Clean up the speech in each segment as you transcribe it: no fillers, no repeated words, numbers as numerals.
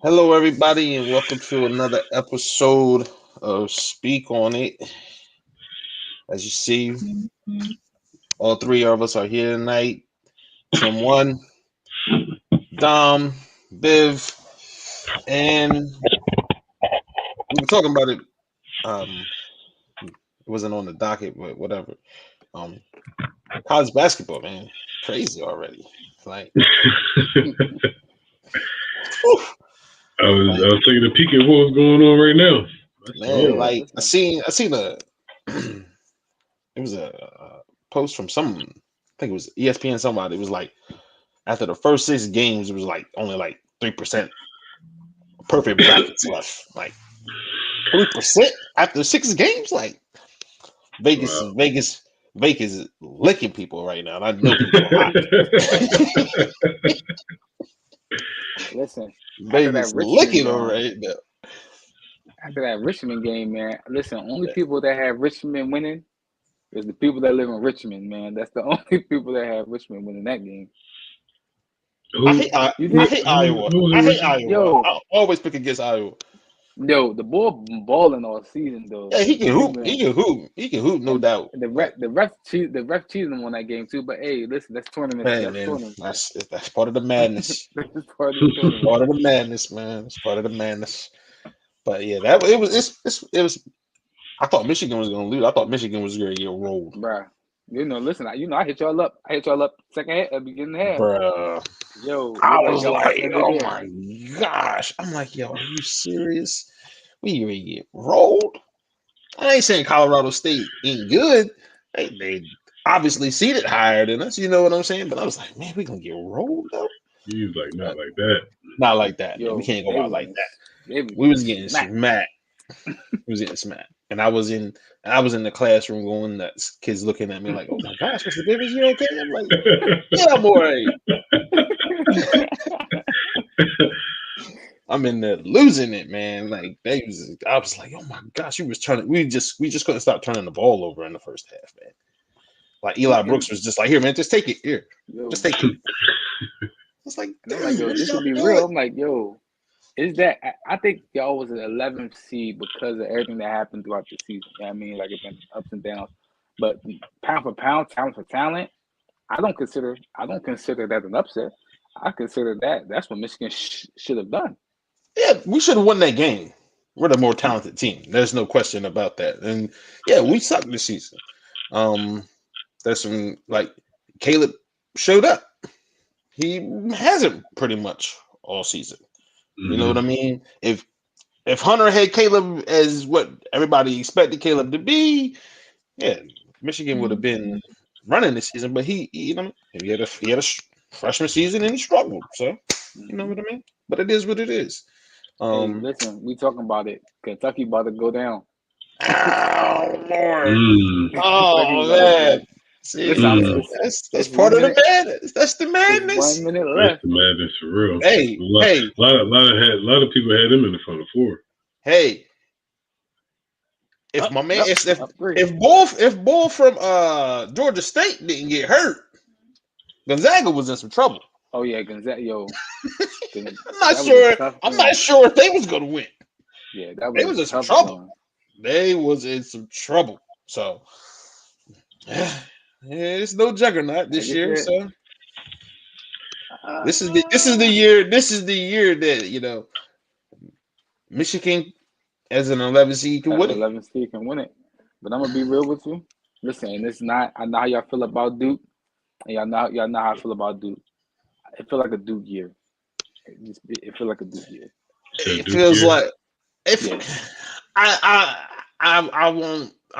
Hello, everybody, and welcome to another episode of Speak on It. As you see, all three of us are here tonight. Tim One, Dom, Biv, and we were talking about it. It wasn't on the docket, but whatever. Um, College basketball, man, crazy already. Like, whew, I like was taking a peek at what's going on right now. That's man, all. like I seen a. It was a post from some. I think it was ESPN. Somebody. It was like after the first 6 games, it was like only like 3% perfect brackets left. Like 3% after 6 games. Like Vegas, Wow. Vegas, Vegas is licking people right now. And I know people are hot. Listen, after Vegas that licking Richmond them right now. after that Richmond game, man. Listen, only people that have Richmond winning is the people that live in Richmond, man. That's the only people that have Richmond winning that game. I who, hate I, You I did, hate Iowa. who was I in hate Richmond? Iowa. yo, I always pick against Iowa. yo, the boy balling all season though. Yeah, he can He hoop. He been can hoop. He can hoop, no and doubt. But the ref cheated him on that game too. But hey, listen, that's tournament. hey, That's man, tournament. that's part of the madness. That's part of the tournament. Part of the madness, man. It's part of the madness. But yeah, that it was. It was. I thought Michigan was going to lose. I thought Michigan was going to get rolled, Bruh. Listen, I hit y'all up. I hit y'all up second half, beginning half. bruh. Yo, I look like was y'all about to like, end it oh there. my gosh. I'm like, yo, are you serious? We gonna get rolled? I ain't saying Colorado State ain't good. They obviously seated higher than us. You know what I'm saying? But I was like, man, we gonna get rolled though. He's like, not But like that. not like that, man. We Yo, can't they go out was like getting that. they was We getting was getting smacked. smacked. We was getting smacked. And I was in the classroom going nuts. Kids looking at me like, oh my gosh, Mr. Bivens, you okay? I'm like, yeah, I'm all right. I'm in there losing it, man. Like I was like, oh my gosh, we just couldn't stop turning the ball over in the first half, man. Like Eli And Brooks was just like, here, man, just take it. Here, just yo, take it. It's like, and I'm like, damn, yo, what are this y'all should be real. doing? I'm like, yo, is that I think y'all was an 11th seed because of everything that happened throughout the season. You know what I mean? Like it's been ups and downs. But pound for pound, talent for talent, I don't consider that an upset. I consider that's what Michigan should have done. Yeah, we should have won that game. We're the more talented team. There's no question about that. And yeah, we sucked this season. There's some like Caleb showed up. He hasn't pretty much all season. You know what I Mm-hmm. mean? If Hunter had Caleb as what everybody expected Caleb to be, yeah, Michigan would have been running this season. But you know, he had a freshman season and he struggled. So you know Mhm. what I mean. But it is what it is. Hey, Um, listen, we talking about it. Kentucky about to go down. oh Lord, Mm. Kentucky oh about to man. go. See, Listen, Mm. that's it's part one of the minute. madness. That's the It's 1 minute That's left. the madness for real. hey, hey, A lot of people had him in the Final Four. hey. If Up, my man, up, up three. if Bull from Georgia State didn't get hurt, Gonzaga was in some trouble. Oh yeah, Gonzaga. Yo, I'm not that was a sure. tough I'm not game. sure if they was gonna win. Yeah, that They was was a in some tough trouble. game. They was in some trouble. So it's no juggernaut Like this I year. said, So this is the uh, year. This is the year that Michigan as an 11 seed can as win it. 11 seed can win it. But I'm gonna be real with you. Listen, and it's not. I know how y'all feel about Duke, and y'all know how I feel about Duke. It feel like a Duke year. It feel like a Duke year. You said It Duke feels here. like if Yeah. I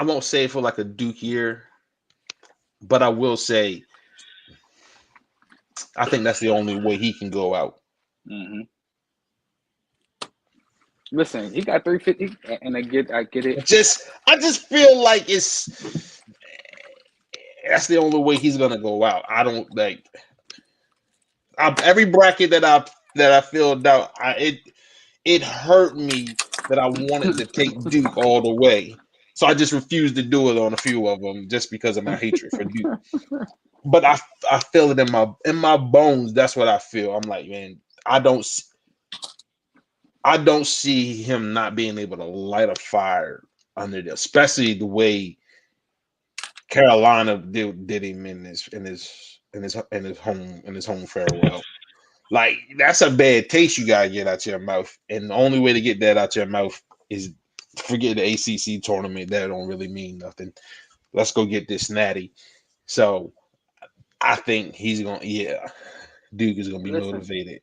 won't say for like a Duke year, but I will say I think that's the only way he can go out. hmm Listen, he got 350, and I get it. I just feel like that's the only way he's gonna go out. I don't like every bracket that I filled out. It hurt me that I wanted to take Duke all the way, so I just refused to do it on a few of them just because of my hatred for Duke. But I feel it in my bones. That's what I feel. I'm like, man, I don't. I don't see him not being able to light a fire under there, especially the way Carolina did him in his home farewell. Like that's a bad taste you gotta get out your mouth, and the only way to get that out your mouth is forget the ACC tournament. That don't really mean nothing. Let's go get this natty. So I think he's gonna, Duke is gonna be Listen, motivated,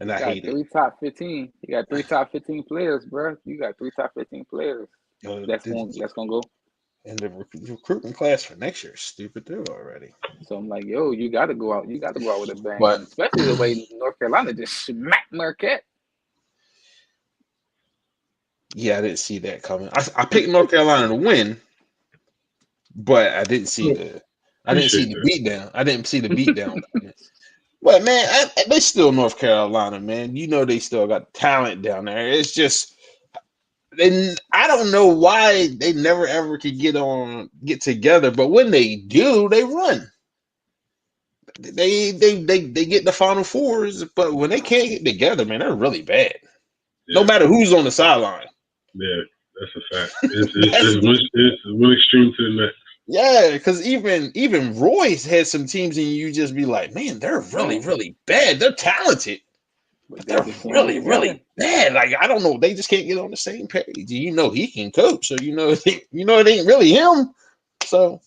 and he I got hate it. 3 top 15. He got 3 top 15 players, bro. You got 3 top 15 players. That's gonna go. And the recruiting class for next year is stupid too already. So I'm like, yo, you got to go out. You got to go out with a bang, But and especially the way North Carolina just smacked Marquette. yeah, I didn't see that coming. I picked North Carolina to win, but I didn't see the beatdown. I didn't see the beatdown. But man, they still North Carolina, man. You know they still got talent down there. It's just I don't know why they never ever could get together, but when they do, they run. They get the Final Fours, but when they can't get together, man, they're really bad. Yeah. No matter who's on the sideline. Yeah, that's a fact. It's one extreme to the next. Yeah, because even Roy's had some teams, and you just be like, man, they're really, really bad. They're talented, but they're really, really bad. Like I don't know, they just can't get on the same page. You know he can coach, so you know it ain't really him. So,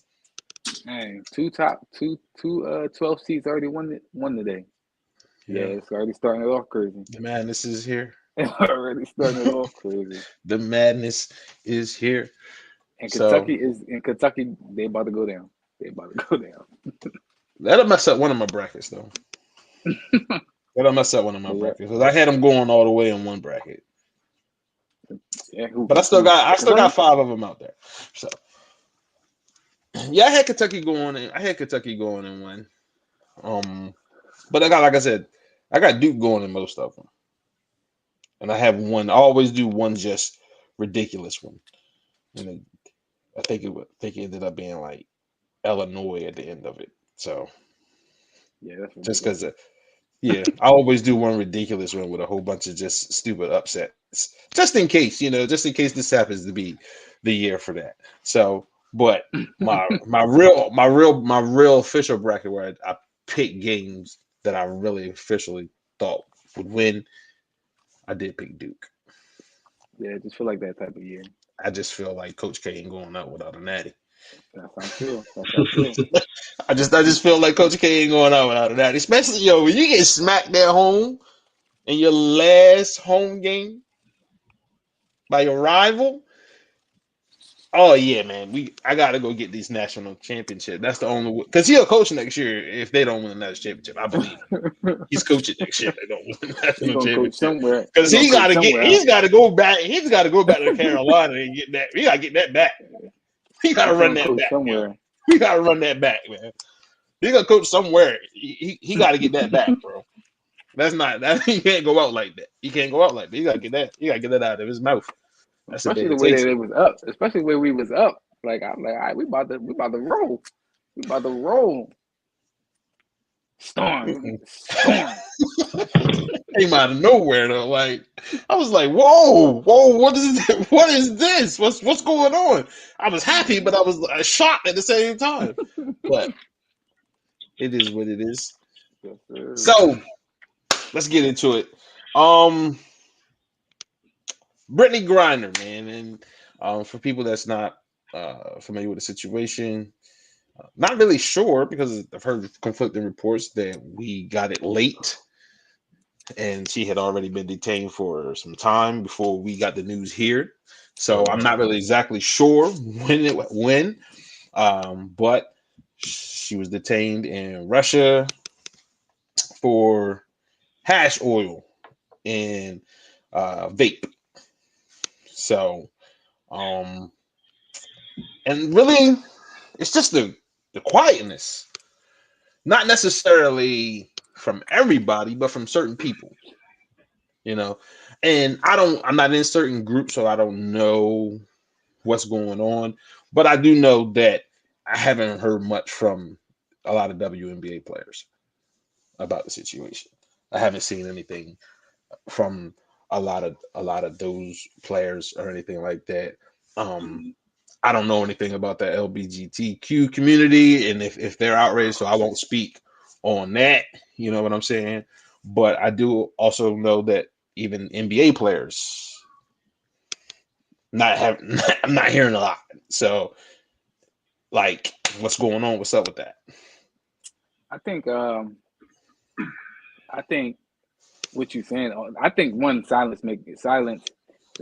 hey, 12 seeds already won today. Yeah, it's already starting it off crazy. The madness is here. Already starting it off crazy. The madness is here. And Kentucky, they about to go down. That'll mess up one of my brackets though. That'll mess up one of my brackets because I had them going all the way in one bracket. Yeah, but I still got 5 of them out there. So yeah, I had Kentucky going in one. But I got Duke going in most of them. And I have one. I always do one just ridiculous one. And I think it ended up being like Illinois at the end of it. So yeah, that's just because I always do one ridiculous one with a whole bunch of just stupid upsets, just in case this happens to be the year for that. So, but my real official bracket where I pick games that I really officially thought would win, I did pick Duke. Yeah, I just feel like that type of year. I just feel like Coach K ain't going out without a natty. That's how I feel. I just feel like Coach K ain't going out without a natty, especially when you get smacked at home in your last home game by your rival. Oh yeah, man. I gotta go get these national championship. That's the only way, because he'll coach next year if they don't win the national championship. I believe he's coaching next year. They don't win the national championship because he's got to go back. He's got to go back to Carolina and get that. He got to get that back. He got to run that back somewhere. He got to run that back, man. He got to coach somewhere. He got to get that back, bro. That's not that. He can't go out like that. He can't go out like that. He got to get that. He got to get that out of his mouth. That's especially the way that it was up. Especially where we was up. Like I'm like, all right, we about to roll. We about to roll. Storm. Came out of nowhere though. Like I was like, whoa, what is this? What is this? What's going on? I was happy, but I was shocked at the same time. But it is what it is. Yes, sir. So let's get into it. Brittney Griner, man, and for people that's not familiar with the situation, not really sure because I've heard conflicting reports that we got it late, and she had already been detained for some time before we got the news here. So I'm not really exactly sure when, but she was detained in Russia for hash oil and vape. So, and really, it's just the quietness, not necessarily from everybody, but from certain people, and I'm not in certain groups, so I don't know what's going on, but I do know that I haven't heard much from a lot of WNBA players about the situation. I haven't seen anything from a lot of those players or anything like that. I don't know anything about the LGBTQ community and if they're outraged, so I won't speak on that. You know what I'm saying? But I do also know that even NBA players I'm not hearing a lot. So like what's going on? What's up with that? I think what you're saying. I think one the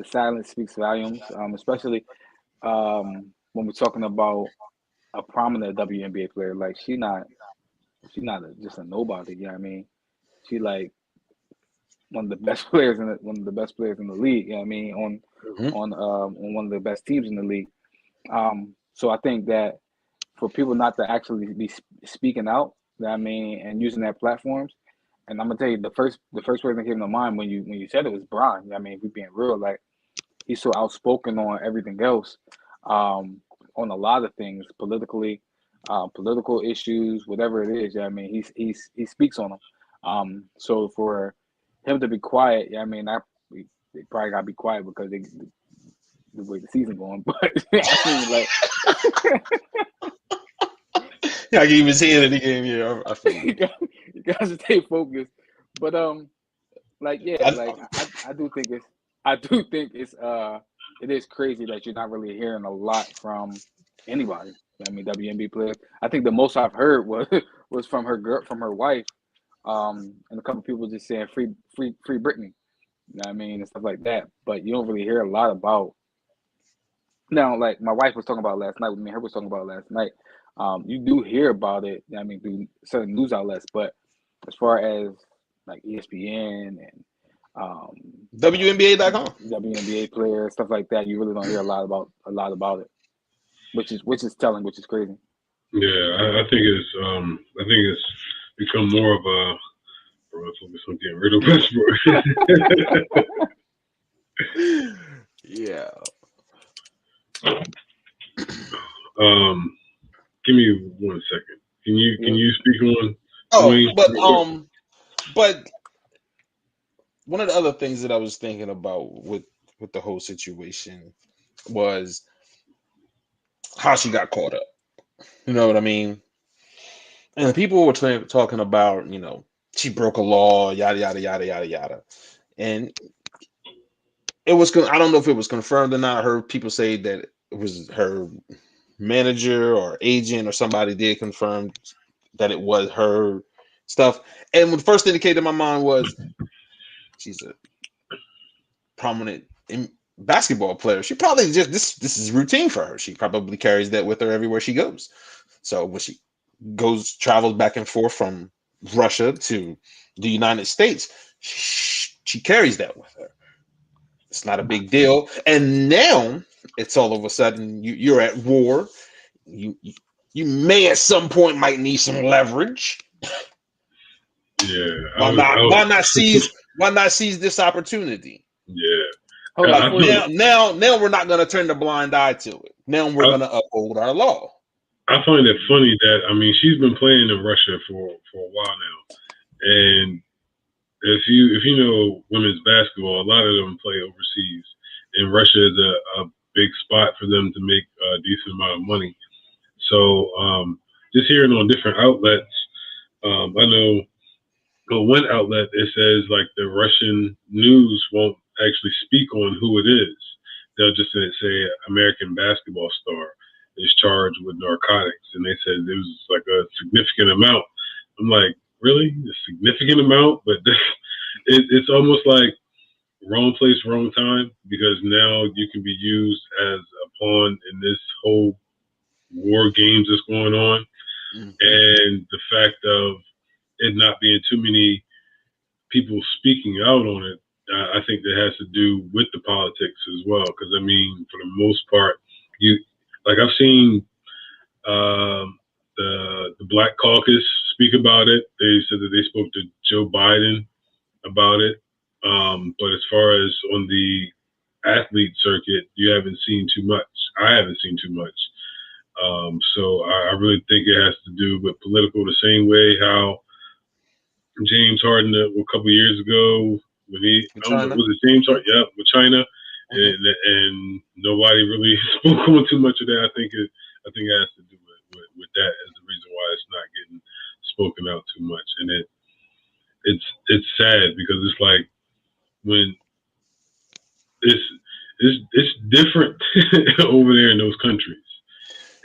silence speaks volumes. Especially when we're talking about a prominent WNBA player. Like she's not just a nobody. You know what I mean? She like one of the best players in the league. You know what I mean? On one of the best teams in the league. So I think that for people not to actually be speaking out, you know what I mean, and using their platforms. And I'm gonna tell you, the first person that came to mind when you said it was Brian. You know what I mean, if we're being real, like he's so outspoken on everything else, on a lot of things politically, political issues, whatever it is. You know what I mean, he speaks on them. So for him to be quiet, yeah, I mean, they probably gotta be quiet because the way the season going. But I mean, like. Yeah, I gave his hand in the game. Yeah, I feel you got to stay focused. But like yeah, like I do think it's it is crazy that you're not really hearing a lot from anybody. I mean, WNBA players. I think the most I've heard was from her wife, and a couple people just saying free Brittney. You know what I mean, and stuff like that. But you don't really hear a lot about. Now, like my wife was talking about last night with me, her was talking about last night. You do hear about it. I mean, through certain news outlets, but as far as like ESPN and WNBA.com. WNBA players, stuff like that, you really don't hear a lot about it, which is telling, which is crazy. Yeah, I think it's become more of a focus on getting rid of Westbrook. Yeah. Give me 1 second. Can you speak on? But one of the other things that I was thinking about with the whole situation was how she got caught up. You know what I mean? And people were talking about, she broke a law, yada yada yada yada yada, and it was. I don't know if it was confirmed or not. I heard people say that it was her manager or agent or somebody did confirm that it was her stuff. And what first indicated in my mind was she's a prominent basketball player. She probably just this is routine for her. She probably carries that with her everywhere she goes. So when she travels back and forth from Russia to the United States, she carries that with her. It's not a big deal. And now it's all of a sudden you're at war. You may at some point might need some leverage. Yeah. Why not seize this opportunity? Yeah. Now we're not going to turn the blind eye to it. Now we're going to uphold our law. I find it funny that she's been playing in Russia for a while now, and if you know women's basketball, a lot of them play overseas, and Russia is a big spot for them to make a decent amount of money. So just hearing on different outlets, I know one outlet it says like the Russian news won't actually speak on who it is. They'll just say American basketball star is charged with narcotics, and they said it was like a significant amount. I'm like, really? A significant amount? But it's almost like wrong place, wrong time, because now you can be used as a pawn in this whole war games that's going on. Mm-hmm. And the fact of it not being too many people speaking out on it, I think that has to do with the politics as well. Because I mean, for the most part, I've seen the Black Caucus speak about it. They said that they spoke to Joe Biden about it. But as far as on the athlete circuit, you haven't seen too much. I haven't seen too much. So I really think it has to do with political, the same way how James Harden a couple years ago when he China. was the same sort, yeah, with China, and nobody really spoke on too much of that. I think it has to do with that as the reason why it's not getting spoken out too much, and it's sad because it's like when it's different over there in those countries,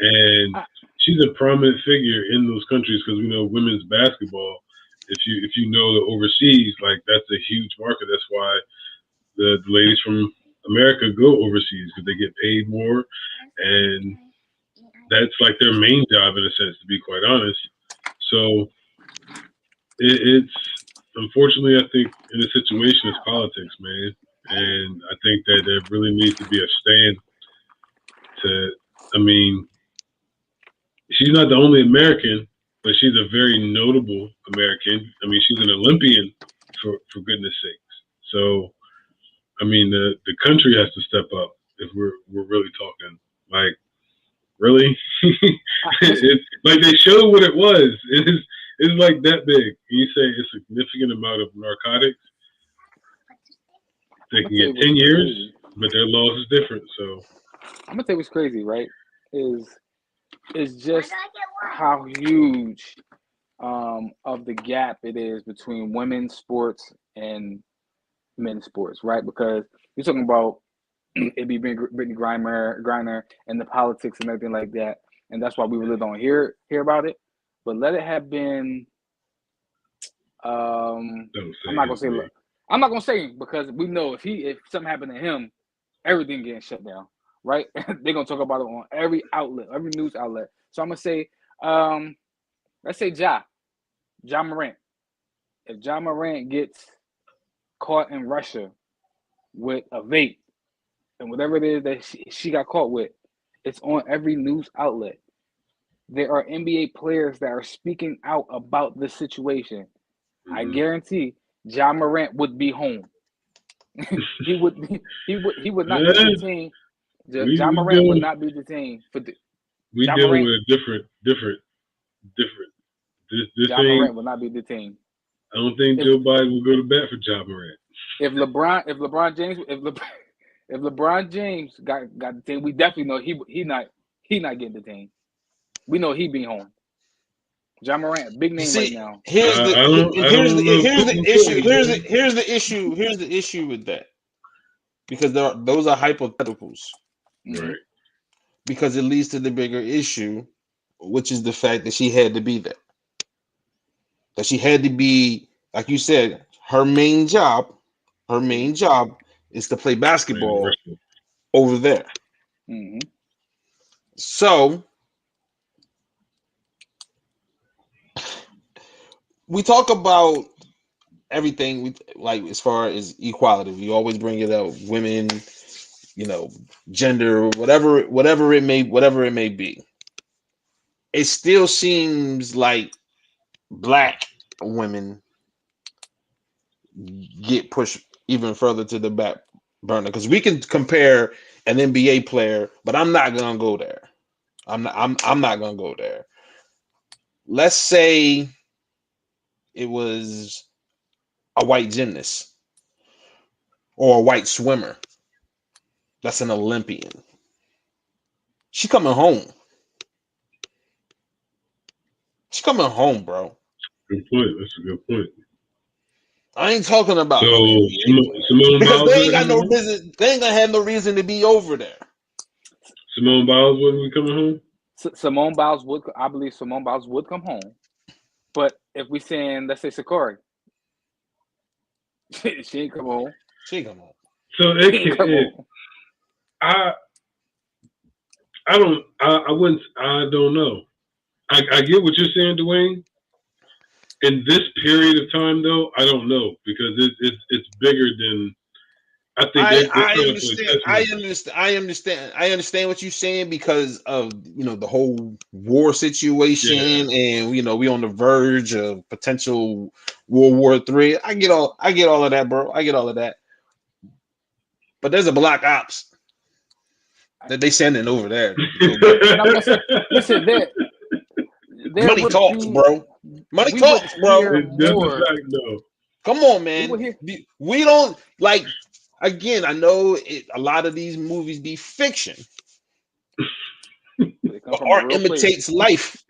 and she's a prominent figure in those countries because we know women's basketball. If you know the overseas, like that's a huge market. That's why the ladies from America go overseas because they get paid more, and that's like their main job in a sense, to be quite honest. So it's unfortunately, I think in a situation it's politics, man, and I think that there really needs to be a stand. I mean, she's not the only American, but she's a very notable American. I mean, she's an Olympian for goodness sakes. So, I mean, the country has to step up if we're really talking. Like, really? It's like they showed what it was. It's like that big. You say a significant amount of narcotics. They can get 10 years, but their laws is different. So I'm gonna tell you what's crazy, right? Is just how huge of the gap it is between women's sports and men's sports, right? Because you're talking about it be Brittney Griner and the politics and everything like that, and that's why we really don't hear about it. But let it have been. I'm not gonna say. I'm not gonna say because we know if something happened to him, everything getting shut down, right? They're gonna talk about it on every outlet, every news outlet. So I'm gonna say, let's say Ja Morant. If Ja Morant gets caught in Russia with a vape and whatever it is that she got caught with, it's on every news outlet. There are NBA players that are speaking out about this situation. Mm-hmm. I guarantee Ja Morant would be home. he would not be detained. Ja Morant would not be detained for we dealing with a different. This Ja Morant will not be detained. I don't think Joe Biden will go to bat for Ja Morant. If LeBron James got detained, we definitely know he not getting detained. We know he being home. Ja Morant, big name right now. Here's the issue with that. Because those are hypotheticals. Right. Because it leads to the bigger issue, which is the fact that she had to be there. That she had to be, like you said, her main job is to play basketball over there. Mm-hmm. So we talk about everything like as far as equality. We always bring it up, women, gender, whatever it may be. It still seems like black women get pushed even further to the back burner because we can compare an NBA player, but I'm not gonna go there. I'm not gonna go there. Let's say it was a white gymnast or a white swimmer that's an Olympian. She's coming home. She's coming home, bro. Good point. That's a good point. I ain't talking about Simone because Biles they ain't got no reason. They ain't gonna have no reason to be over there. Simone Biles wouldn't be coming home. Simone Biles would. I believe Simone Biles would come home. But if we saying, let's say Sakura, she ain't come home. She ain't come home. So I don't know. I get what you're saying, Dwayne. In this period of time, though, I don't know because it's bigger than I think. I understand what you're saying because of the whole war situation, and we on the verge of potential World War III. I get all of that, bro. I get all of that. But there's a black ops that they sending over there. Listen, money talks, bro. Money talks, bro. That's a fact, though. Come on, We man. were here. We don't like. Again, I know a lot of these movies be fiction. They come But from a art real place. imitates life.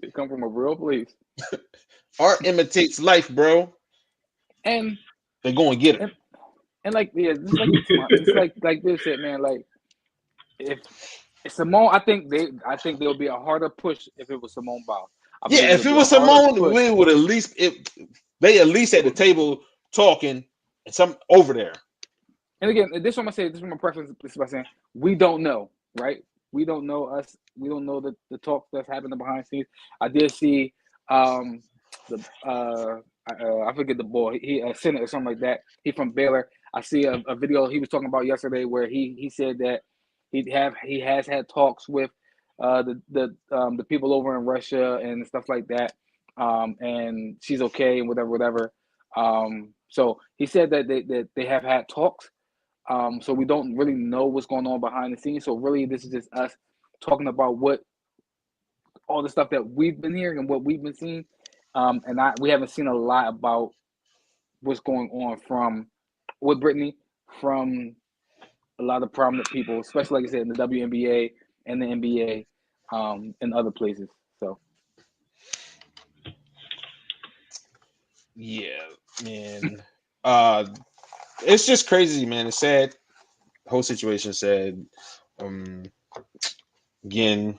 They come from a real place. Art imitates life, bro. And They're going to get her. and like just like Bill said, man. Like if Simone, I think there'll be a harder push if it was Simone Biles. I believe Yeah, if it'll it be a was harder Simone, push. we would at least they at least at the table talking and some over there. And again, this is what I'm saying. This is my preference. This is what I'm saying. We don't know, right? We don't know us. We don't know the talk that's happening behind the scenes. I did see the I forget the boy. He Senate or something like that. He from Baylor. I see a video he was talking about yesterday where he said that he has had talks with the people over in Russia and stuff like that. And she's okay and whatever. So he said that they have had talks. So we don't really know what's going on behind the scenes. So really, this is just us talking about all the stuff that we've been hearing and what we've been seeing. And we haven't seen a lot about what's going on with Brittney from a lot of prominent people, especially like I said in the WNBA and the NBA, and other places. So Yeah, man. It's just crazy, man. It's sad. The whole situation sad. Again,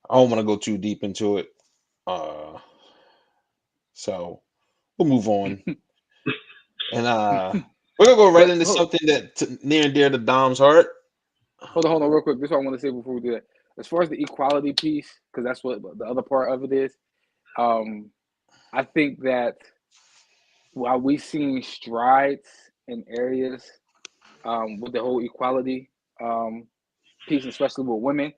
I don't want to go too deep into it. So we'll move on. And we're gonna go right into something that near and dear to Dom's heart. Hold on, real quick. This is what I want to say before we do that. As far as the equality piece, because that's what the other part of it is. I think that while we've seen strides in areas with the whole equality piece, especially with women,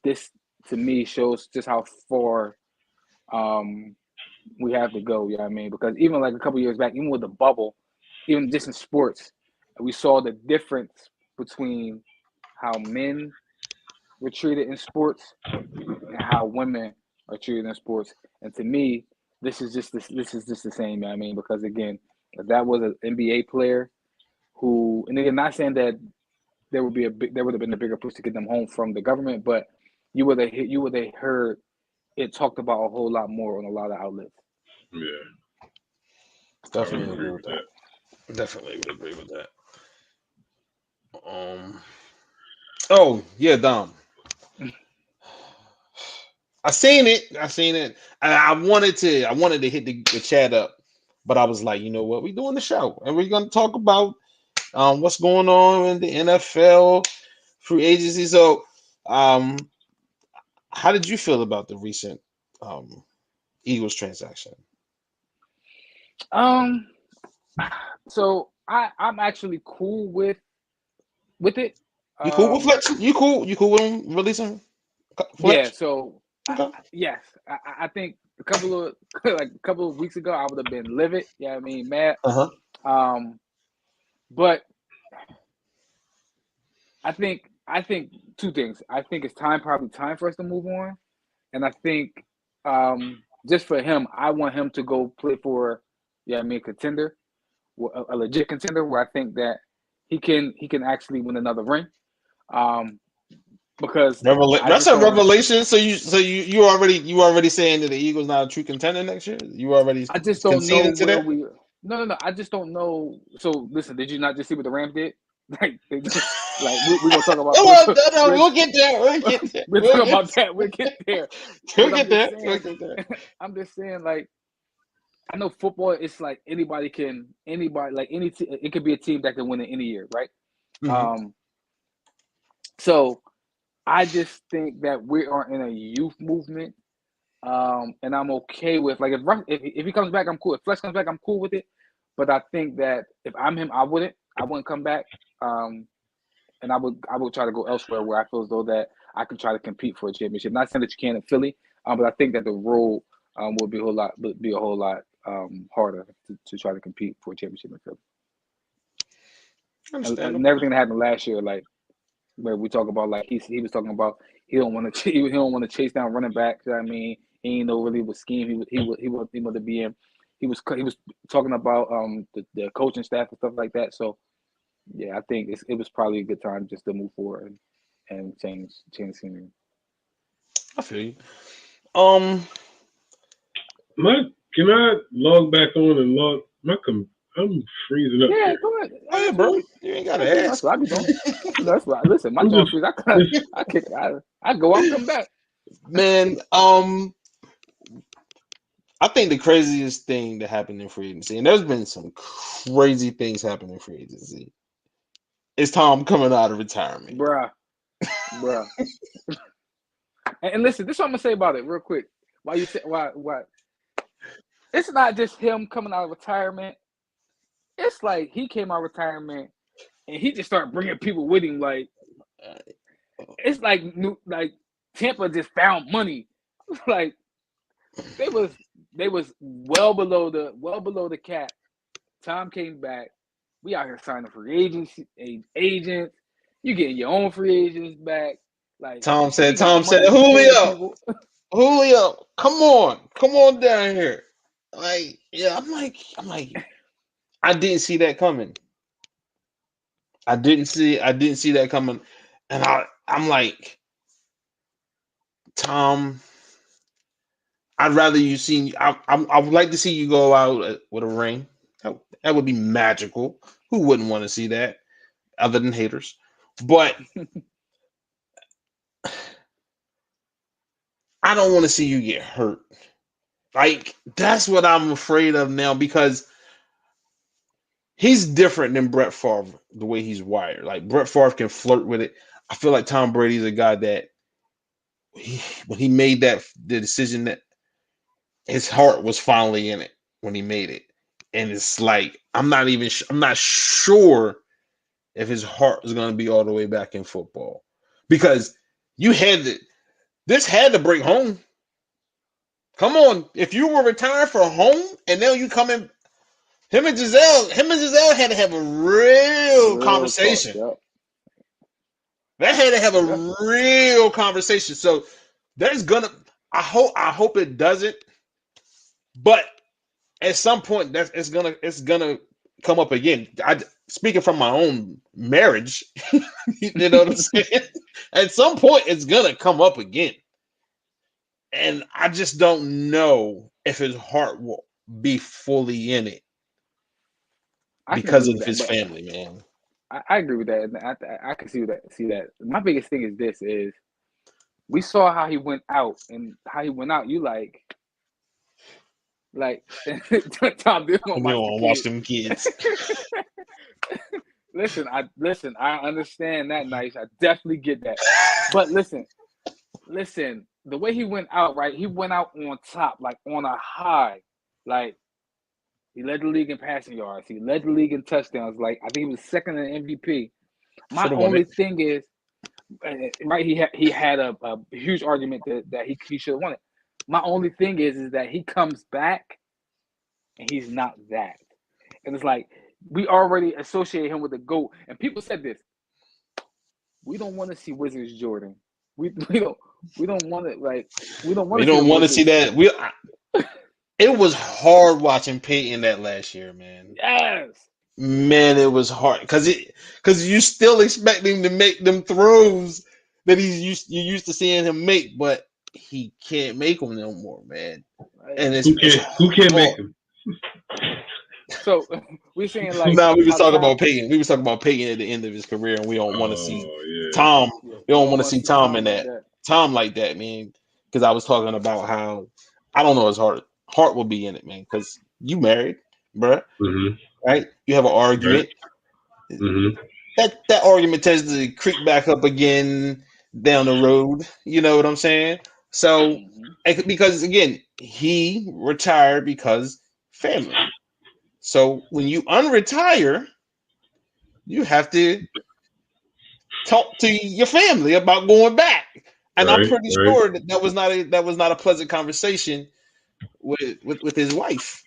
this to me shows just how far we have to go. You know what I mean? Because even like a couple years back, even with the bubble, even just in sports, we saw the difference between how men were treated in sports and how women are treated in sports. And to me, this is just the same. You know what I mean? Because again, if that was an NBA player who, and again, not saying that there would have been a bigger push to get them home from the government, but you would have heard it talked about a whole lot more on a lot of outlets. Yeah, definitely agree with that. Definitely would agree with that. Oh yeah, Dom. I seen it. I wanted to hit the chat up, but I was like, you know what? We're doing the show, and we're gonna talk about what's going on in the NFL free agency. So, how did you feel about the recent Eagles transaction? So I'm actually cool with it. You cool with Fletch? You cool with him releasing Fletch? Yeah. So yes, I think a couple of weeks ago I would have been livid. Yeah, I mean mad. But I think two things. I think it's probably time for us to move on, and I think just for him, I want him to go play for contender, a legit contender, where I think that he can actually win another ring. Because that's a revelation. So you already saying that the Eagles not a true contender next year? You already I just don't know to where that? we. No. I just don't know. So listen, did you not just see what the Rams did? Like we're gonna talk about. We'll get there. We're talking about that. We'll get there. We'll get there. I'm just saying, like, I know football. It's like anybody like any. It could be a team that can win in any year, right? Mm-hmm. So I just think that we are in a youth movement, and I'm okay with like if he comes back, I'm cool. If Flex comes back, I'm cool with it. But I think that if I'm him, I wouldn't come back. And I would try to go elsewhere where I feel as though that I can try to compete for a championship. Not saying that you can in Philly, but I think that the role will be a whole lot harder to try to compete for a championship in Philly. And everything that happened last year, like where we talk about, like he was talking about he don't want to chase down running backs. You know what I mean, He ain't know really what scheme he wanted to be in. He was talking about the coaching staff and stuff like that. So yeah, I think it was probably a good time just to move forward and change scenery. I feel you. Can I log back on and log I'm freezing up Yeah, here. go ahead. Go ahead, bro. You ain't gotta That's ask. what I be doing. That's what. Listen, my job freeze. I go out and come back. Man, I think the craziest thing that happened in free agency, and there's been some crazy things happening in free agency, is Tom coming out of retirement. Bruh. And listen, this is what I'm gonna say about it real quick. Why? It's not just him coming out of retirement. It's like he came out of retirement and he just started bringing people with him. Like it's like Tampa just found money. Like they was well below the cap. Tom came back. We out here signing free agents. You getting your own free agents back. Like Tom said, Julio, come on down here. Like, yeah, I'm like, I didn't see that coming. I didn't see that coming, and I'm like, Tom, I'd rather you see. I would like to see you go out with a ring. That would be magical. Who wouldn't want to see that, other than haters? But I don't want to see you get hurt. Like, that's what I'm afraid of now, because he's different than Brett Favre, the way he's wired. Like, Brett Favre can flirt with it. I feel like Tom Brady's a guy that when he made the decision, that his heart was finally in it when he made it. And it's like, I'm not sure if his heart is going to be all the way back in football, because this had to break home. Come on, if you were retired for home and now you come in, him and Giselle had to have a real conversation. Talk, They had to have a real conversation. So I hope it doesn't, but at some point it's gonna come up again. Speaking from my own marriage, you know what I'm saying? At some point it's gonna come up again. And I just don't know if his heart will be fully in it because of his family, man. I agree with that, and I can see that. My biggest thing is this: is we saw how he went out, and how he went out. You like Tom, you don't watch them kids. Listen, I understand that, Nice. I definitely get that. But listen. The way he went out, right? He went out on top, like on a high. Like, he led the league in passing yards. He led the league in touchdowns. Like, I think he was second in MVP. My only thing is, right? He had a huge argument that he should have won it. My only thing is that he comes back and he's not that. And it's like, we already associate him with the GOAT. And people said this: we don't want to see Wizards Jordan. We don't want it. Like, we don't want to see that. It was hard watching Peyton that last year, man. Yes, man, it was hard because you still expect him to make them throws that you used to seeing him make, but he can't make them no more, man. And who can't make them? So we're saying like we was talking about Peyton. We was talking about Peyton at the end of his career, and we don't want to see Tom. We don't want to see Tom in that. Tom like that, man. Because I was talking about how I don't know his heart will be in it, man. Because you married, bruh, right? You have an argument. Right. Mm-hmm. That argument tends to creep back up again down the road. You know what I'm saying? So because again, he retired because family. So when you unretire, you have to talk to your family about going back. And I'm pretty sure that was not a pleasant conversation with his wife.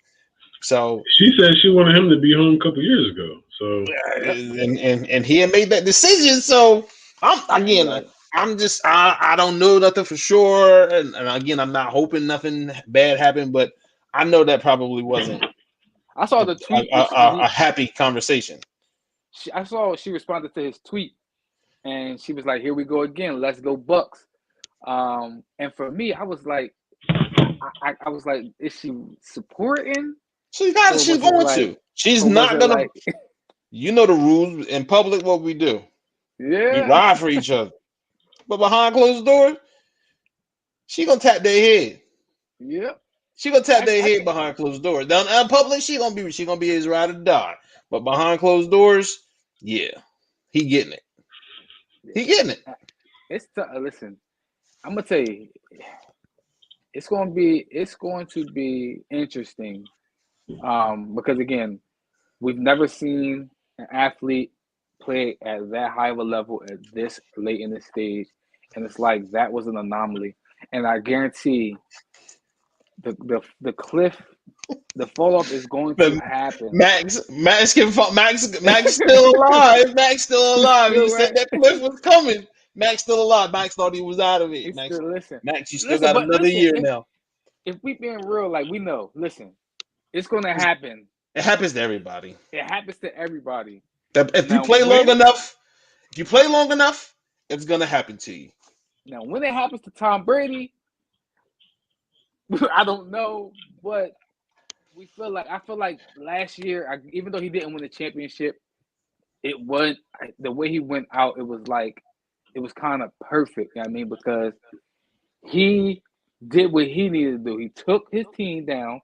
So she said she wanted him to be home a couple years ago. So and he had made that decision. So I I don't know nothing for sure, and again, I'm not hoping nothing bad happened, but I know that probably wasn't I saw the tweet. a happy conversation. I saw she responded to his tweet, and she was like, "Here we go again. Let's go Bucks." And for me, I was like, I was like, is she supporting? She's going to. She's not gonna. Like, you know the rules in public. What we do? Yeah, we ride for each other, but behind closed doors, she gonna tap their head. Yep. She gonna tap their head behind closed doors. Down in public, she gonna be his ride or die. But behind closed doors, yeah, he getting it. He getting it. It's listen. I'm gonna tell you, it's going to be interesting. Because again, we've never seen an athlete play at that high of a level at this late in the stage, and it's like that was an anomaly. And I guarantee the cliff, the fall off is going to happen. Max still alive. Max still alive. He said that cliff was coming. Max still alive. Max thought he was out of it. Max, you still got another year now. If we being real, like we know, listen, it's going to happen. It happens to everybody. It happens to everybody. If you play long enough, it's going to happen to you. Now, when it happens to Tom Brady, I don't know, but I feel like last year, even though he didn't win the championship, it wasn't the way he went out. It was kind of perfect. You know what I mean, because he did what he needed to do. He took his team down,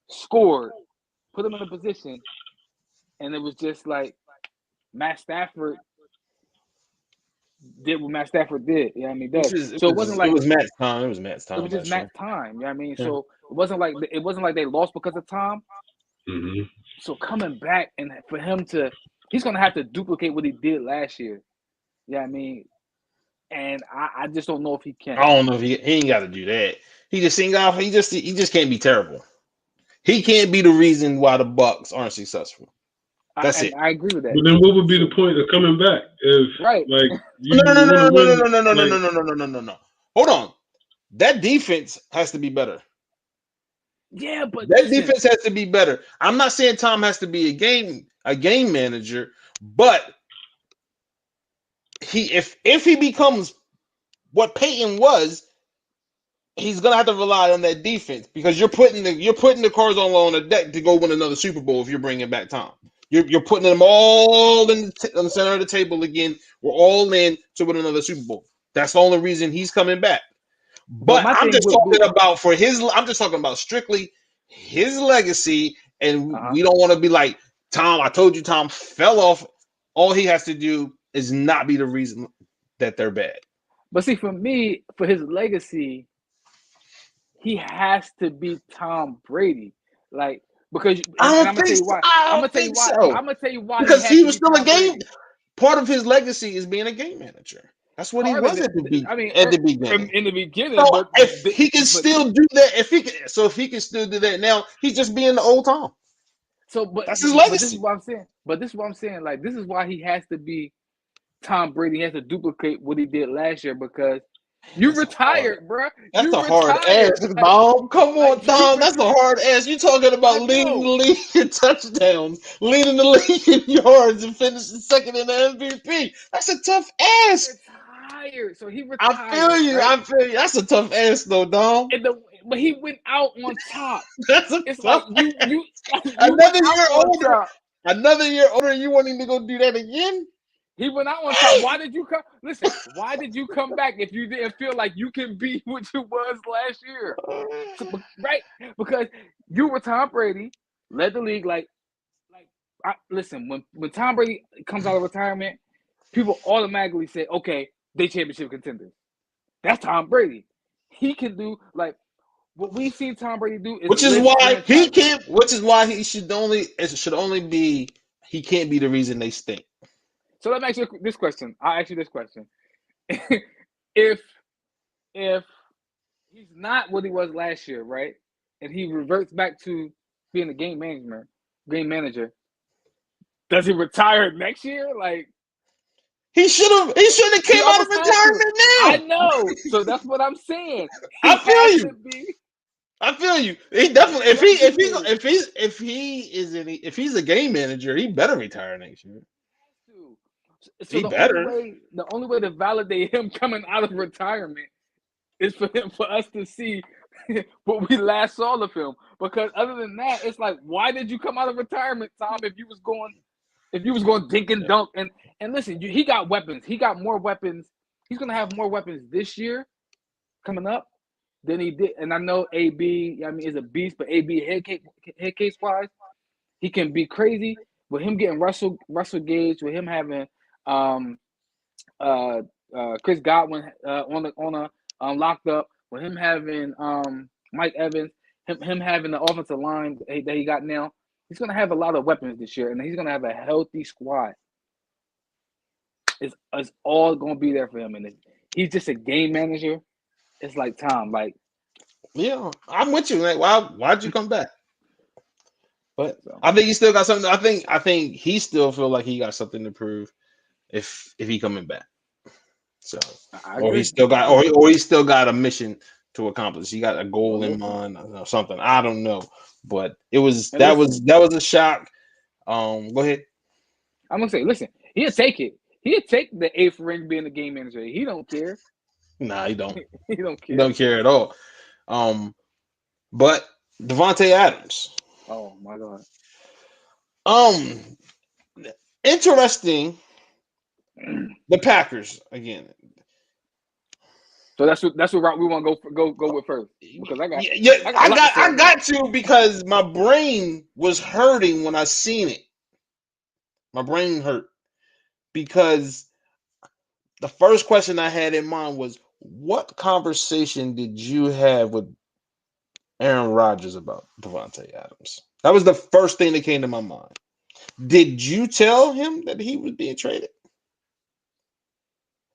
scored, put them in a position, and it was just like Matt Stafford did what Matt Stafford did. You know what I mean? It wasn't like it was Matt's time. It was Matt's time. It was just Matt's time. You know what I mean? Yeah. So it wasn't like they lost because of Tom. Mm-hmm. So coming back and for him he's gonna have to duplicate what he did last year. Yeah, you know I mean, and I just don't know if he can. I don't know if he ain't got to do that. He just he just can't be terrible. He can't be the reason why the Bucks aren't successful. That's it. I agree with that. But then what would be the point of coming back if like no. Hold on. That defense has to be better. Yeah, but that defense has to be better. I'm not saying Tom has to be a game manager, but if he becomes what Peyton was, he's gonna have to rely on that defense because you're putting the cards on the deck to go win another Super Bowl if you're bringing back Tom. You're putting them all on the center of the table again. We're all in to win another Super Bowl. That's the only reason he's coming back. But I'm just talking about strictly his legacy, and we don't want to be like Tom. I told you Tom fell off. All he has to do is not be the reason that they're bad. But see, for me, for his legacy, he has to be Tom Brady. Like, because I'm gonna tell you why. I'm gonna tell you why. Because he was still a game. Part of his legacy is being a game manager. That's what he was at the beginning. In the beginning, so but if he can still do that, if he can still do that now, he's just being the old Tom. So, but that's his legacy. But this is what I'm saying. Like, this is why he has to be Tom Brady. He has to duplicate what he did last year because you retired, bro. That's a hard ass, Dom. Come on, Dom. That's a hard ass. You talking about leading the league in touchdowns, leading the league in yards, and finishing second in the MVP. That's a tough ass. Retired, so he retired. I feel you. That's a tough ass, though, Dom. But he went out on top. It's like you another year older, and you want him to go do that again? He went out on top. Why did you come? Listen, why did you come back if you didn't feel like you can be what you was last year? Right? Because you were Tom Brady, led the league. Listen, when Tom Brady comes out of retirement, people automatically say, "Okay, they championship contenders." That's Tom Brady. He can do what we've seen Tom Brady do. Which is why he can't. Which is why he should only. It should only be. He can't be the reason they stink. So let me ask you this question. I'll ask you this question. If he's not what he was last year, right, and he reverts back to being a game manager, does he retire next year? Like, He shouldn't have came out of retirement now. I know. So that's what I'm saying. I feel you. He definitely if he's a game manager, he better retire next year. So the only way to validate him coming out of retirement is for us to see what we last saw of him. Because other than that, it's like, why did you come out of retirement, Tom? If you was going dink and dunk and listen, he got weapons. He got more weapons. He's gonna have more weapons this year coming up than he did. And I know AB, is a beast, but AB head case wise, he can be crazy. With him getting Russell Gage, with him having Chris Godwin on a locked up, with him having Mike Evans, him having the offensive line that he got now, he's gonna have a lot of weapons this year, and he's gonna have a healthy squad. It's all gonna be there for him, and he's just a game manager. It's like Tom, like, yeah, I'm with you. Like, why'd you come back? But I think he still got something. I think he still feel like he got something to prove if he coming back. So, or he still got a mission to accomplish. He got a goal in mind or something. I don't know, but that was a shock. Go ahead. I'm gonna say, listen, he'll take it. He'll take the 8th ring being the game manager. He don't care. Nah, he don't. He don't care. He don't care at all. But Davante Adams. Oh my God. Interesting. The Packers again. So that's what route we want to go with first. Because I got to because my brain was hurting when I seen it. My brain hurt because the first question I had in mind was, what conversation did you have with Aaron Rodgers about Davante Adams? That was the first thing that came to my mind. Did you tell him that he was being traded?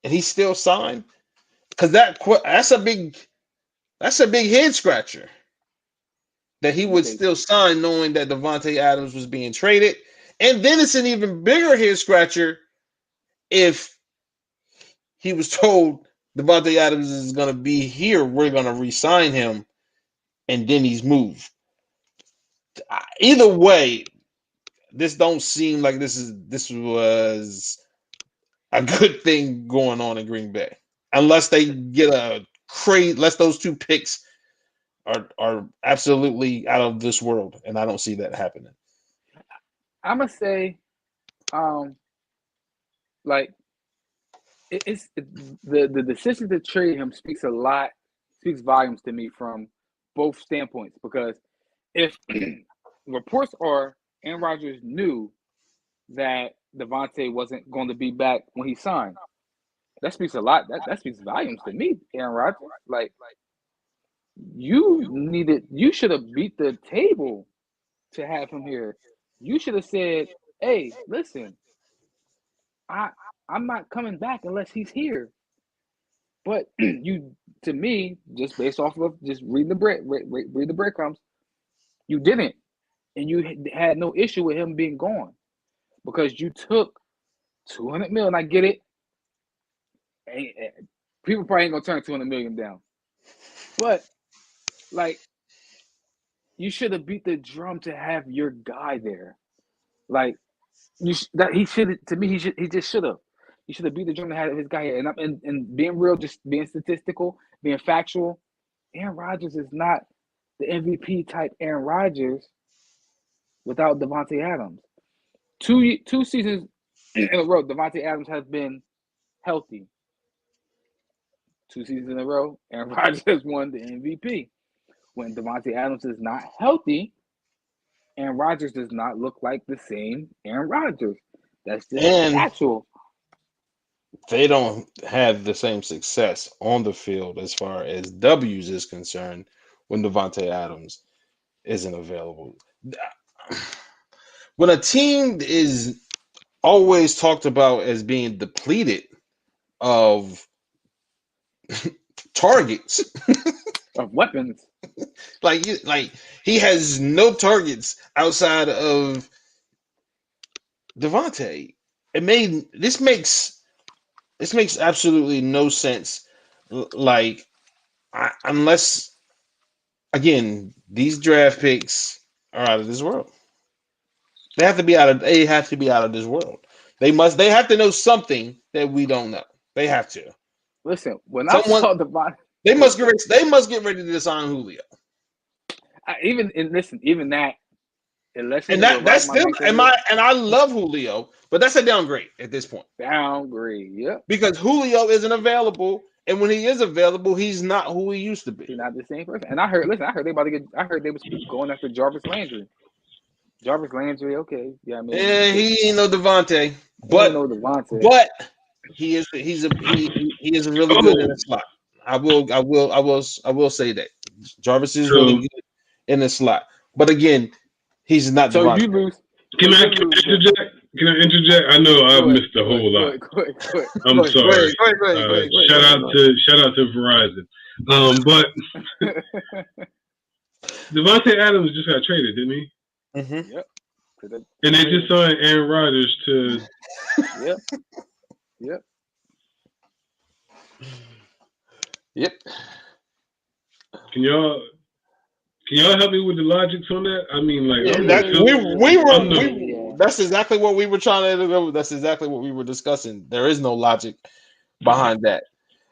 And he still signed? Because that's a big head scratcher. That he would still sign knowing that Davante Adams was being traded. And then it's an even bigger head scratcher if he was told Davante Adams is going to be here, we're going to re-sign him, and then he's moved. Either way, this don't seem like this was a good thing going on in Green Bay, unless they get unless those 2 picks are absolutely out of this world, and I don't see that happening. I'm gonna say, like, it's the decision to trade him speaks volumes to me from both standpoints, because if reports are Aaron Rodgers knew that Davante wasn't going to be back when he signed, that speaks a lot. That speaks volumes to me, Aaron Rodgers. Like, you should have beat the table to have him here. You should have said, hey, listen, I'm not coming back unless he's here. But to me, just based off of just read the breadcrumbs, you didn't, and you had no issue with him being gone because you took $200 million. I get it. People probably ain't gonna turn $200 million down, but like, you should have beat the drum to have your guy there. Like, he just should have. You should have beat the drum to have his guy here. And being real, just being statistical, being factual, Aaron Rodgers is not the MVP type Aaron Rodgers without Davante Adams. Two seasons in a row, Davante Adams has been healthy. 2 seasons in a row, Aaron Rodgers has won the MVP. When Davante Adams is not healthy, Aaron Rodgers does not look like the same Aaron Rodgers. That's just factual. They don't have the same success on the field as far as W's is concerned when Davante Adams isn't available. When a team is always talked about as being depleted of targets, of weapons, like he has no targets outside of Davante. This makes This makes absolutely no sense. Like, unless again, these draft picks are out of this world. They have to be out of. They have to be out of this world. They must. They have to know something that we don't know. They have to. Listen, when I Someone. saw Devontae, They must get. They must get ready to sign Julio. even that, unless you And know what that's my still. makes And I love Julio, but that's a downgrade at this point. downgrade. Yep. Because Julio isn't available, and when he is available, he's not who he used to be. He's not the same person. And I heard they about to get. I heard they was going after Jarvis Landry. Jarvis Landry, okay, yeah, I mean, And he ain't no Devontae, he ain't no Devontae. but he is really good in the slot. I will say that Jarvis is really good in the slot. But again, he's not So Devontae. you lose. Can I interject? Can I interject? I know I missed a whole lot. Go ahead. I'm sorry. Go ahead. Shout out to Verizon. But Devontae Adams just got traded, didn't he? Mm-hmm. Yep. And they just signed Aaron Rodgers to. Yep. Can y'all help me with the logics on that? I mean, like, that's exactly what we were trying to do. That's exactly what we were discussing. There is no logic behind that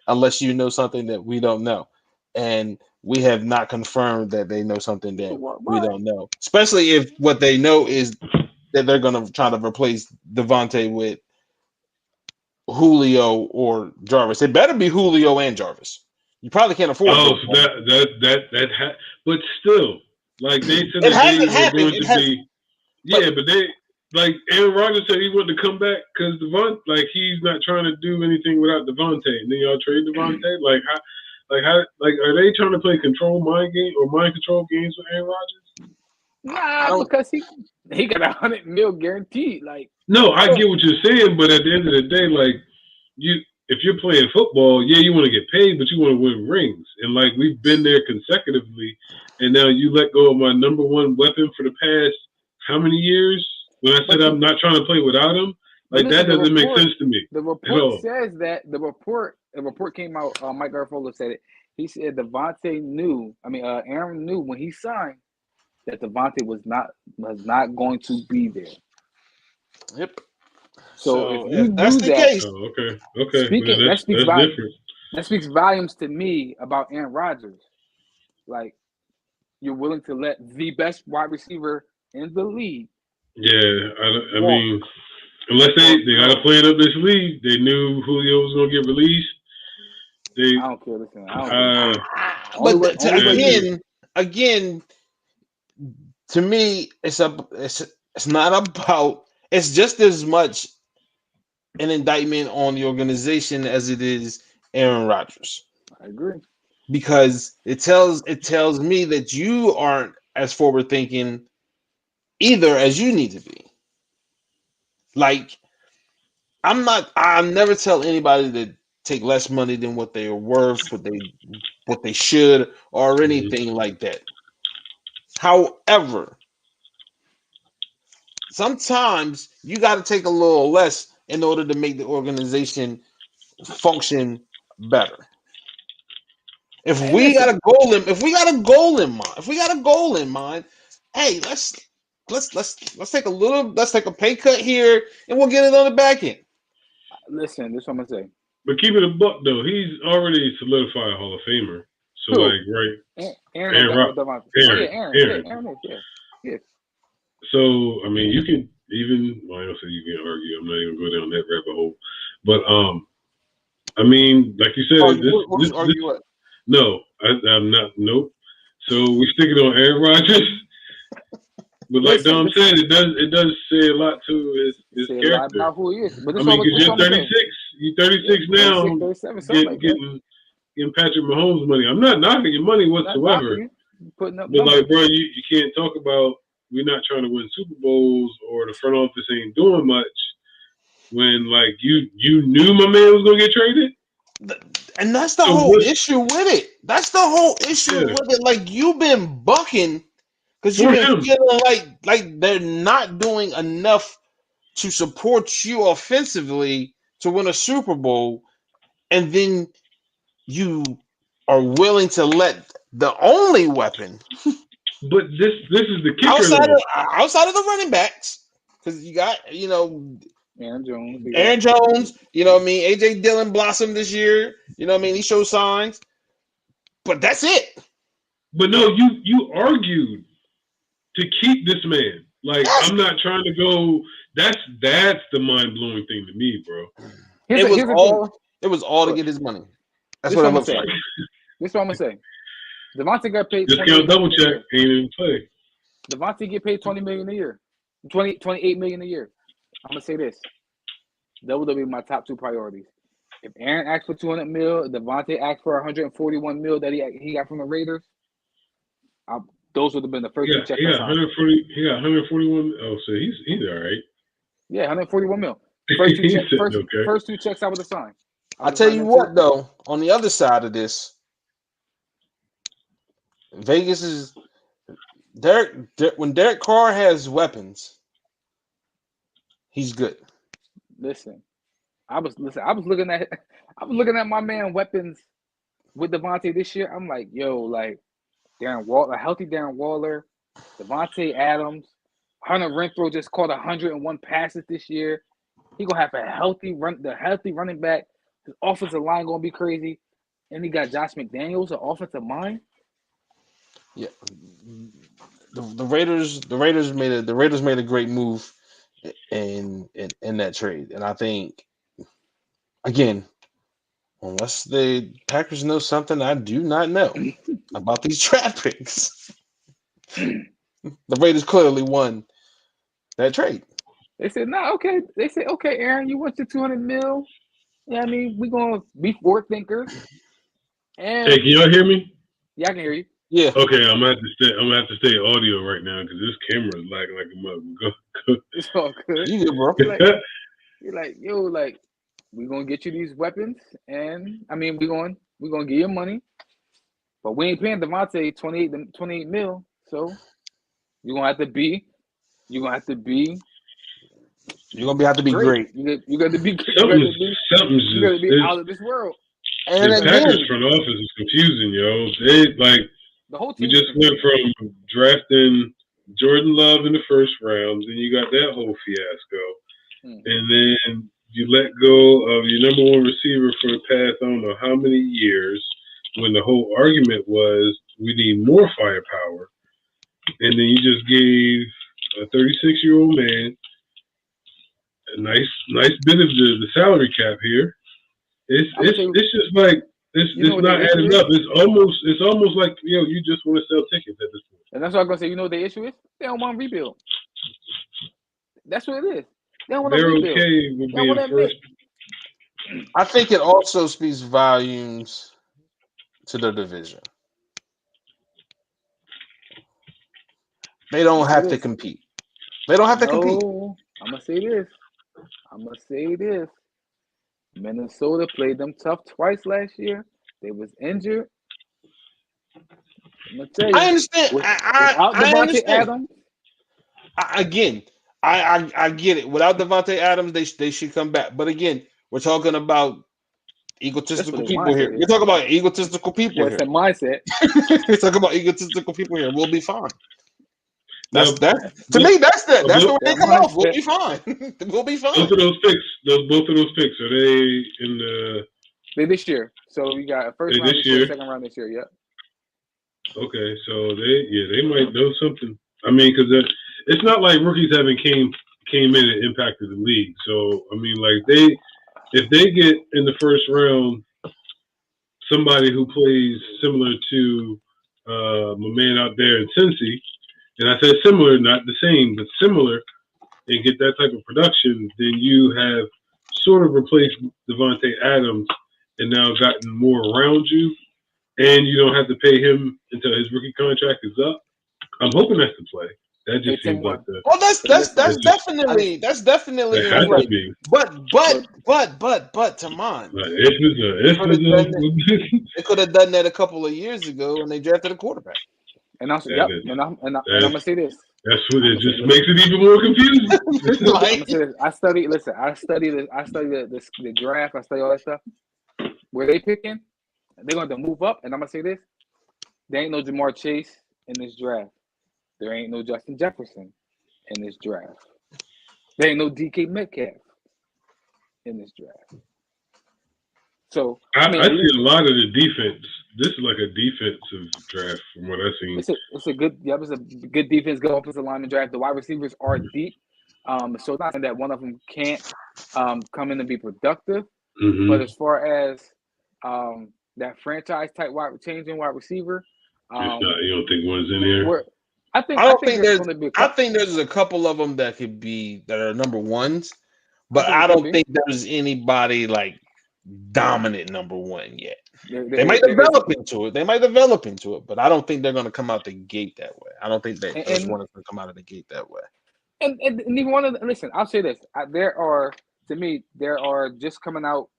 unless you know something that we don't know. And we have not confirmed that they know something that we don't know. Especially if what they know is that they're going to try to replace Devontae with Julio or Jarvis. It better be Julio and Jarvis. You probably can't afford. But still, like they said, that they were going to be. Yeah, but they like Aaron Rodgers said he wanted to come back because Devontae, like he's not trying to do anything without Devontae. And then y'all trade Devontae. Are they trying to play mind control games with Aaron Rodgers? Nah, because he got $100 million guaranteed. Like, no, I get what you're saying, but at the end of the day, like if you're playing football, yeah, you want to get paid, but you want to win rings. And like we've been there consecutively, and now you let go of my number one weapon for the past how many years? When I said I'm not trying to play without him, like that doesn't make sense to me. The report says that the report came out. Mike Garofalo said it. He said Aaron knew when he signed that Devontae was not going to be there. Yep. So if that's the case, okay. That speaks volumes to me about Aaron Rodgers. Like, you're willing to let the best wide receiver in the league. Yeah, I mean, unless they got to play it up this league, they knew Julio was going to get released. I don't care. Listen, again, to me, it's not about. It's just as much an indictment on the organization as it is Aaron Rodgers. I agree. Because it tells me that you aren't as forward thinking either as you need to be. Like, I'll never tell anybody to take less money than what they are worth, what they should, or anything like that. However, sometimes you got to take a little less in order to make the organization function better. If we got a goal in mind, hey, let's take a pay cut here, and we'll get it on the back end. Listen, this is what I'm gonna say. But keep it a buck though. He's already solidified a Hall of Famer. So Yeah. So I mean, you can even. Well, I don't say you can argue. I'm not even going down that rabbit hole. But I mean, like you said, this no, I'm not. Nope. So we stick it on Aaron Rodgers. But like Dom said, it does say a lot to his character. A lot about who he is. But I mean, because you're 36. You're 36 now. 37, getting Patrick Mahomes money. I'm not knocking your money whatsoever. But like, bro, you can't talk about we're not trying to win Super Bowls or the front office ain't doing much when like you knew my man was gonna get traded. And that's the whole issue with it. That's the whole issue with it. Like, you've been bucking because you've been feeling like they're not doing enough to support you offensively to win a Super Bowl, and then you are willing to let the only weapon But this is the kicker outside though. of the running backs, because you got Aaron Jones. Aaron Jones, you know what I mean? AJ Dillon blossomed this year, you know what I mean? He showed signs, but that's it. But no, you argued to keep this man. Like, Yes. I'm not trying to go. That's the mind blowing thing to me, bro. It was all to get his money. That's what it looks like. This is what I'm gonna say. Devontae got paid. Discount double check ain't even play. Devontae get paid $20 million a year, $28 million a year. I'm gonna say this: that would be my top two priorities. If Aaron asked for $200 million, Devontae asked for $141 million that he got from the Raiders, those would have been the first two checks. He got 140. He got 141. Oh, so he's all right. Yeah, $141 million. First two checks I would have signed. I tell you what, though, on the other side of this, Vegas is when Derek Carr has weapons, he's good. Listen, I was looking at my man weapons with Devontae this year. I'm like, yo, like a healthy Darren Waller, Devontae Adams, Hunter Renfrow just caught 101 passes this year. He gonna have a healthy running back. His offensive line gonna be crazy, and he got Josh McDaniels, an offensive mind. Yeah, the Raiders made a great move in that trade, and I think again, unless the Packers know something I do not know about these draft picks, the Raiders clearly won that trade. They said, "No, okay." They said, "Okay, Aaron, you want your $200 million? Yeah, I mean, we're gonna be forward thinkers." And hey, can y'all hear me? Yeah, I can hear you. Yeah. Okay, I'm gonna have to stay audio right now because this camera is lagging like a mother. Go. It's all good. You good, bro? You're like, yo, like, we're gonna get you these weapons, and I mean, we're gonna give you money, but we ain't paying Devontae $28 million. So you're gonna have to be great. You're gonna be out of this world. And the again, Packers front office is confusing, yo. They the whole team. We just went from drafting Jordan Love in the first round, then you got that whole fiasco, and then you let go of your number one receiver for the past I don't know how many years, when the whole argument was we need more firepower, and then you just gave a 36-year-old man a nice bit of the salary cap here. It's just like it's not adding up. It's almost like you just want to sell tickets at this point. And that's what I'm gonna say. You know what the issue is? They don't want to rebuild. That's what it is. They don't want to rebuild. They're okay with being first. I think it also speaks volumes to the division. They don't have to compete. They don't have to compete. I'm gonna say this. Minnesota played them tough twice last year. They was injured. I'm gonna tell you, I understand. I understand. Adams, I get it. Without Devontae Adams, they should come back. But again, we're talking about egotistical people here. We're talking about egotistical people here. That's a mindset. We're talking about egotistical people here. We'll be fine. That's the way they come off. We'll be fine. We'll be fine. Both of those picks, are they in the? They this year. So we got a first round this year, second round this year. Yep. Okay, so they might know something. I mean, because it's not like rookies haven't came in and impacted the league. So I mean, like if they get in the first round somebody who plays similar to my man out there in Cincy. And I said similar, not the same, but similar, and get that type of production, then you have sort of replaced Devontae Adams and now gotten more around you, and you don't have to pay him until his rookie contract is up. I'm hoping that's the play. That just seems like the. Oh, that's definitely that right. Be. But Tamon, they could have done that a couple of years ago when they drafted a quarterback. And I'm gonna say this. That's what it just makes it even more confusing. I study the draft. I study all that stuff. Where they picking, they're going to move up. And I'm gonna say this: there ain't no Jamar Chase in this draft. There ain't no Justin Jefferson in this draft. There ain't no DK Metcalf in this draft. So I see a lot of the defense. This is like a defensive draft from what I've seen. It's a good defense, good offensive lineman draft. The wide receivers are deep. So it's not saying that one of them can't come in and be productive. Mm-hmm. But as far as that franchise type changing wide receiver, you don't think one's in here? I think there's a couple of them that are number ones, but I don't think there's anybody like dominant number one yet. They might develop into it, but I don't think they're going to come out the gate that way. I don't think that there's one that's going to come out of the gate that way. And neither one of them. Listen, I'll say this: there are just coming out.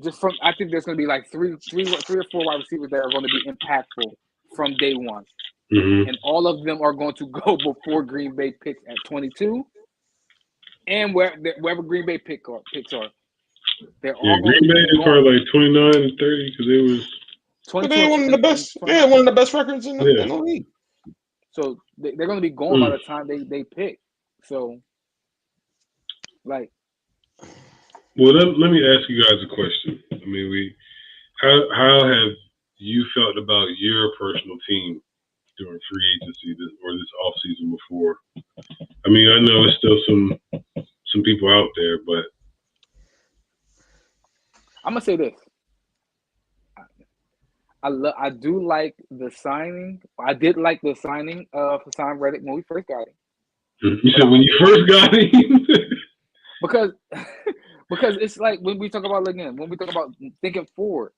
Just from I think there's going to be like three or four wide receivers that are going to be impactful from day one, and all of them are going to go before Green Bay picks at 22. And wherever Green Bay picks are, they're all Green Bay is probably like 29 and 30 because they was. They had one of the best. They had one of the best records in the league. So they're going to be gone by the time they pick. So, like. Well, let me ask you guys a question. I mean, how have you felt about your personal team during free agency this off season before? I mean, I know there's still some people out there, but I'm gonna say this: I do like the signing. I did like the signing of Hassan Reddick when we first got him. You said when you first got him, because it's like when we talk about thinking forward,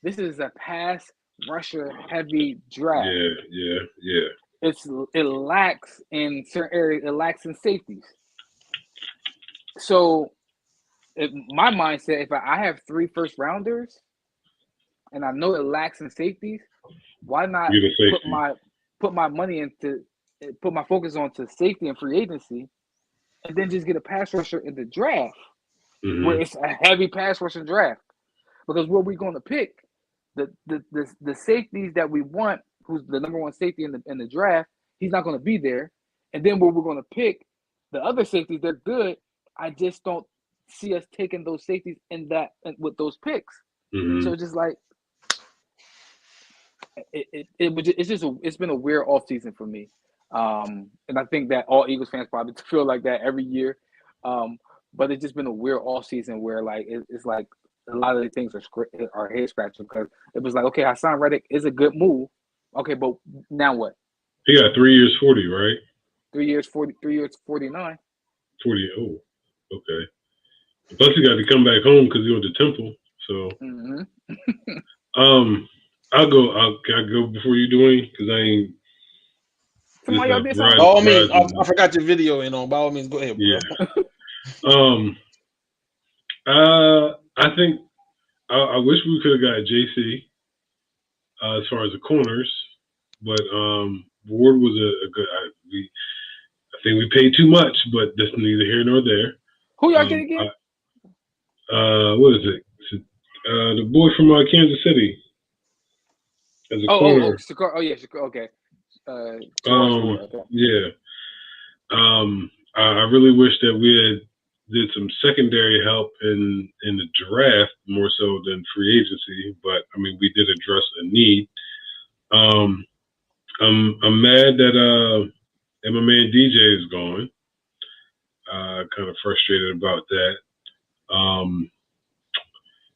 this is a pass rusher heavy draft. Yeah. It lacks in certain areas. It lacks in safeties. So, my mindset, if I have 3 first rounders, and I know it lacks in safeties, why not put my focus onto safety and free agency, and then just get a pass rusher in the draft, where it's a heavy pass rushing draft, because where we're going to pick the safeties that we want, who's the number one safety in the draft, he's not going to be there, and then where we're going to pick the other safeties, they're good. I just don't see us taking those safeties with those picks. So it's just like it's been a weird offseason for me, and I think that all Eagles fans probably feel like that every year. But it's just been a weird offseason where like it's like a lot of the things are head scratching, because it was like, okay, Hassan Reddick is a good move, okay, but now what? He got 3 years, 40, right? 3 years, 40. 3 years, 49. 40. Oh, okay. Plus, he got to come back home because he went to Temple. So, I'll go. Can I go before you do any? Because I ain't. By all means, I forgot your video in on. By all means, go ahead, bro. Yeah. I think I wish we could have got JC as far as the corners, but Ward was a good. I think we paid too much, but that's neither here nor there. Who y'all getting again? What is it? The boy from Kansas City. As a corner. Okay. Yeah. I really wish that we had did some secondary help in the draft more so than free agency, but I mean we did address a need. I'm mad that my man DJ is gone. Kind of frustrated about that.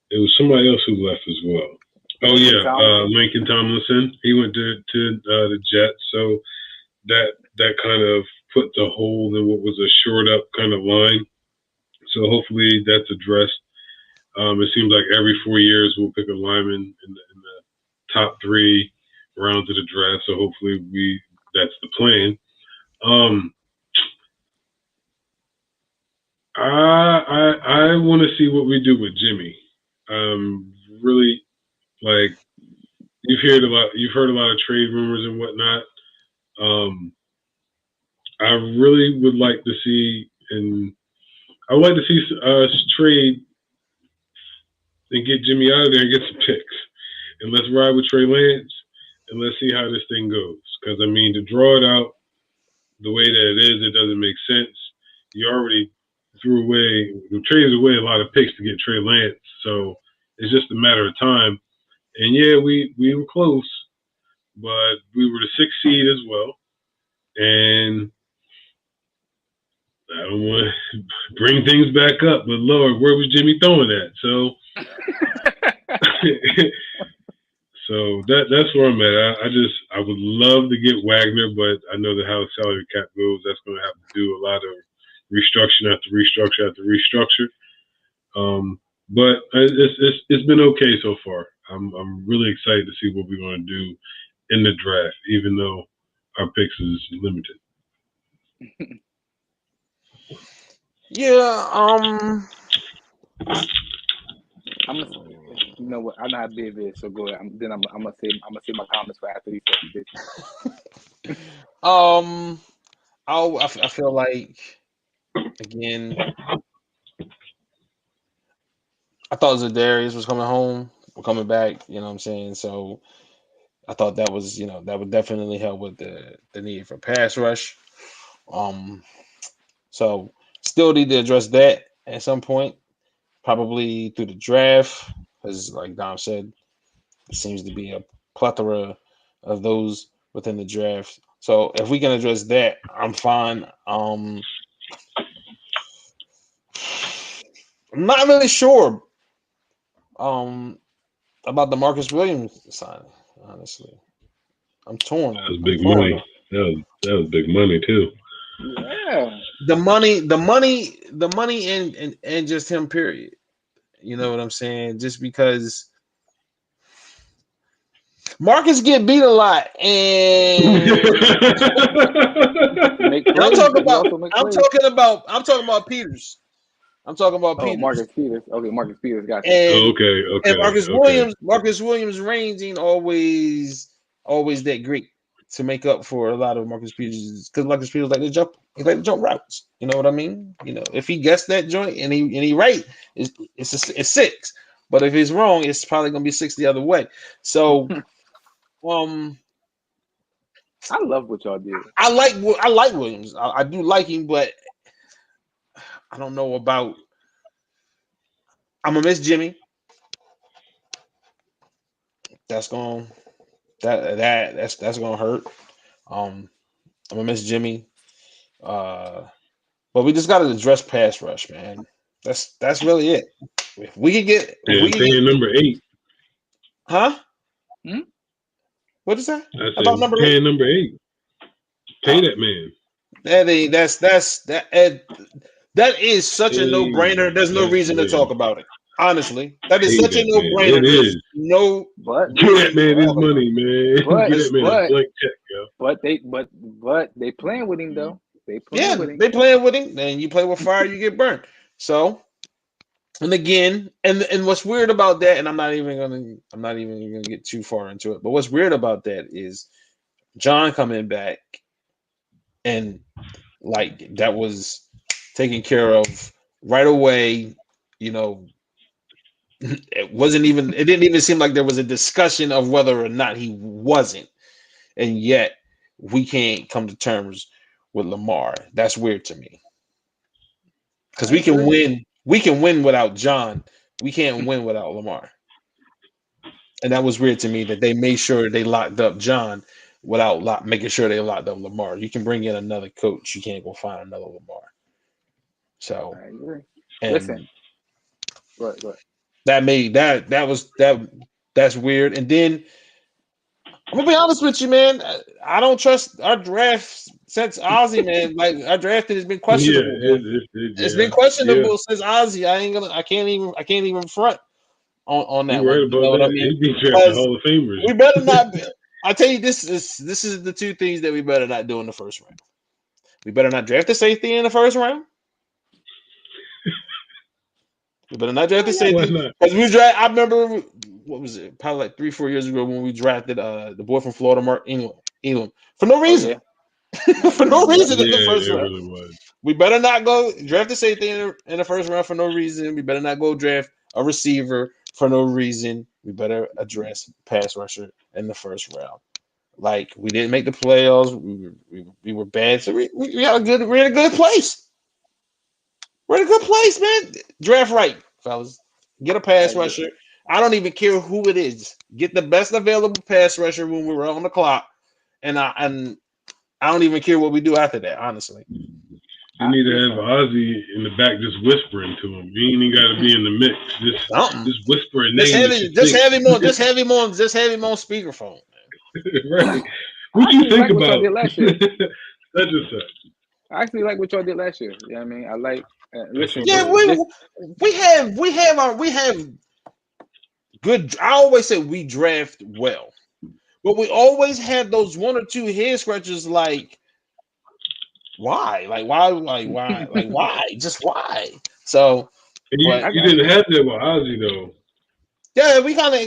It was somebody else who left as well. Oh yeah, Lincoln Tomlinson. He went to the Jets, so that kind of put the hole in what was a shored up kind of line. So hopefully that's addressed. It seems like every 4 years we'll pick a lineman in the top 3 rounds of the draft. So hopefully that's the plan. I want to see what we do with Jimmy. Really, like, You've heard a lot of trade rumors and whatnot. I really would like to see, and I would like to see us trade and get Jimmy out of there and get some picks, and let's ride with Trey Lance, and let's see how this thing goes. Because I mean, to draw it out the way that it is, it doesn't make sense. You already traded away a lot of picks to get Trey Lance, so it's just a matter of time. And yeah, we were close, but we were the 6th seed as well. And I don't want to bring things back up, but Lord, where was Jimmy throwing at? So, so that's where I'm at. I would love to get Wagner, but I know that how the salary cap goes, that's going to have to do a lot of restructure after restructure after restructure. But it's been okay so far. I'm really excited to see what we're going to do in the draft, even though our picks is limited. Yeah. I'm gonna, you know what? I know how big it is, so go ahead. I'm gonna say my comments for after these second. I feel like again. I thought Zadarius was coming home, or coming back. You know what I'm saying? So I thought that was, that would definitely help with the need for pass rush. So still need to address that at some point, probably through the draft, because like Dom said, there seems to be a plethora of those within the draft. So if we can address that, I'm fine. I'm not really sure about the Marcus Williams signing, honestly. I'm torn. That was big money. That was big money too. Yeah. The money and just him, period. You know what I'm saying? Just because Marcus get beat a lot, and I'm talking about Peters. I'm talking about Peters. Marcus Peters. Okay, Marcus Peters got you. And, okay. And Marcus Williams' range ain't always that great to make up for a lot of Marcus Peters, because Marcus Peters like to jump routes. You know what I mean? If he gets that joint and he right, it's 6. But if he's wrong, it's probably gonna be 6 the other way. So, I love what y'all did. I like Williams. I do like him, but I don't know about. I'm gonna miss Jimmy. That's gonna hurt. I'm gonna miss Jimmy. But we just gotta address pass rush, man. That's really it. If we could get number 8. Huh? What is that? About number 8. Number 8. Pay that man. That is such a no-brainer. There's no reason to talk about it. Honestly, that is such a no-brainer. It is. But give that man his money, man. Give that man a blank check, yo. But they playing with him though. They playing with him. Then you play with fire, you get burnt. So, and again, and what's weird about that, and I'm not even gonna get too far into it. But what's weird about that is John coming back, and like that was taken care of right away. It didn't even seem like there was a discussion of whether or not he wasn't, and yet we can't come to terms with Lamar. That's weird to me, because we can win without John. We can't win without Lamar, and that was weird to me that they made sure they locked up John without making sure they locked up Lamar. You can bring in another coach, you can't go find another Lamar. So I agree. And listen, go ahead. That's weird. And then I'm gonna be honest with you, man. I don't trust our draft since Ozzy, man. Like our draft has been questionable. It's been questionable since Ozzy. I can't even front on that. You're right about that. I mean? He'd be drafting Hall of Famers. We better not. I tell you, this is the two things that we better not do in the first round. We better not draft the safety in the first round. We better not draft the safety. Because I remember what was it? Probably like 3-4 years ago when we drafted the boy from Florida, Mark Elam, for no reason. For no reason in the first it round. really was. We better not go draft the safety in the first round for no reason. We better not go draft a receiver for no reason. We better address pass rusher in the first round. Like, we didn't make the playoffs. We were bad. So we're in a good place. We're in a good place, man. Draft right, fellas. Get a pass rusher. I don't even care who it is. Get the best available pass rusher when we're on the clock. And I don't even care what we do after that, honestly. You need to have Ozzy in the back just whispering to him. You ain't even got to be in the mix. Just whispering names. Just have him on speakerphone. Right. What you think about? What y'all did last year. Such and such. I actually like what y'all did last year. You know what I mean? I like. Listen. Yeah, we have good. I always say we draft well, but we always have those one or two head scratchers. Like, why? Why? Just why? So, you didn't have that with Ozzy though. Yeah, we kind of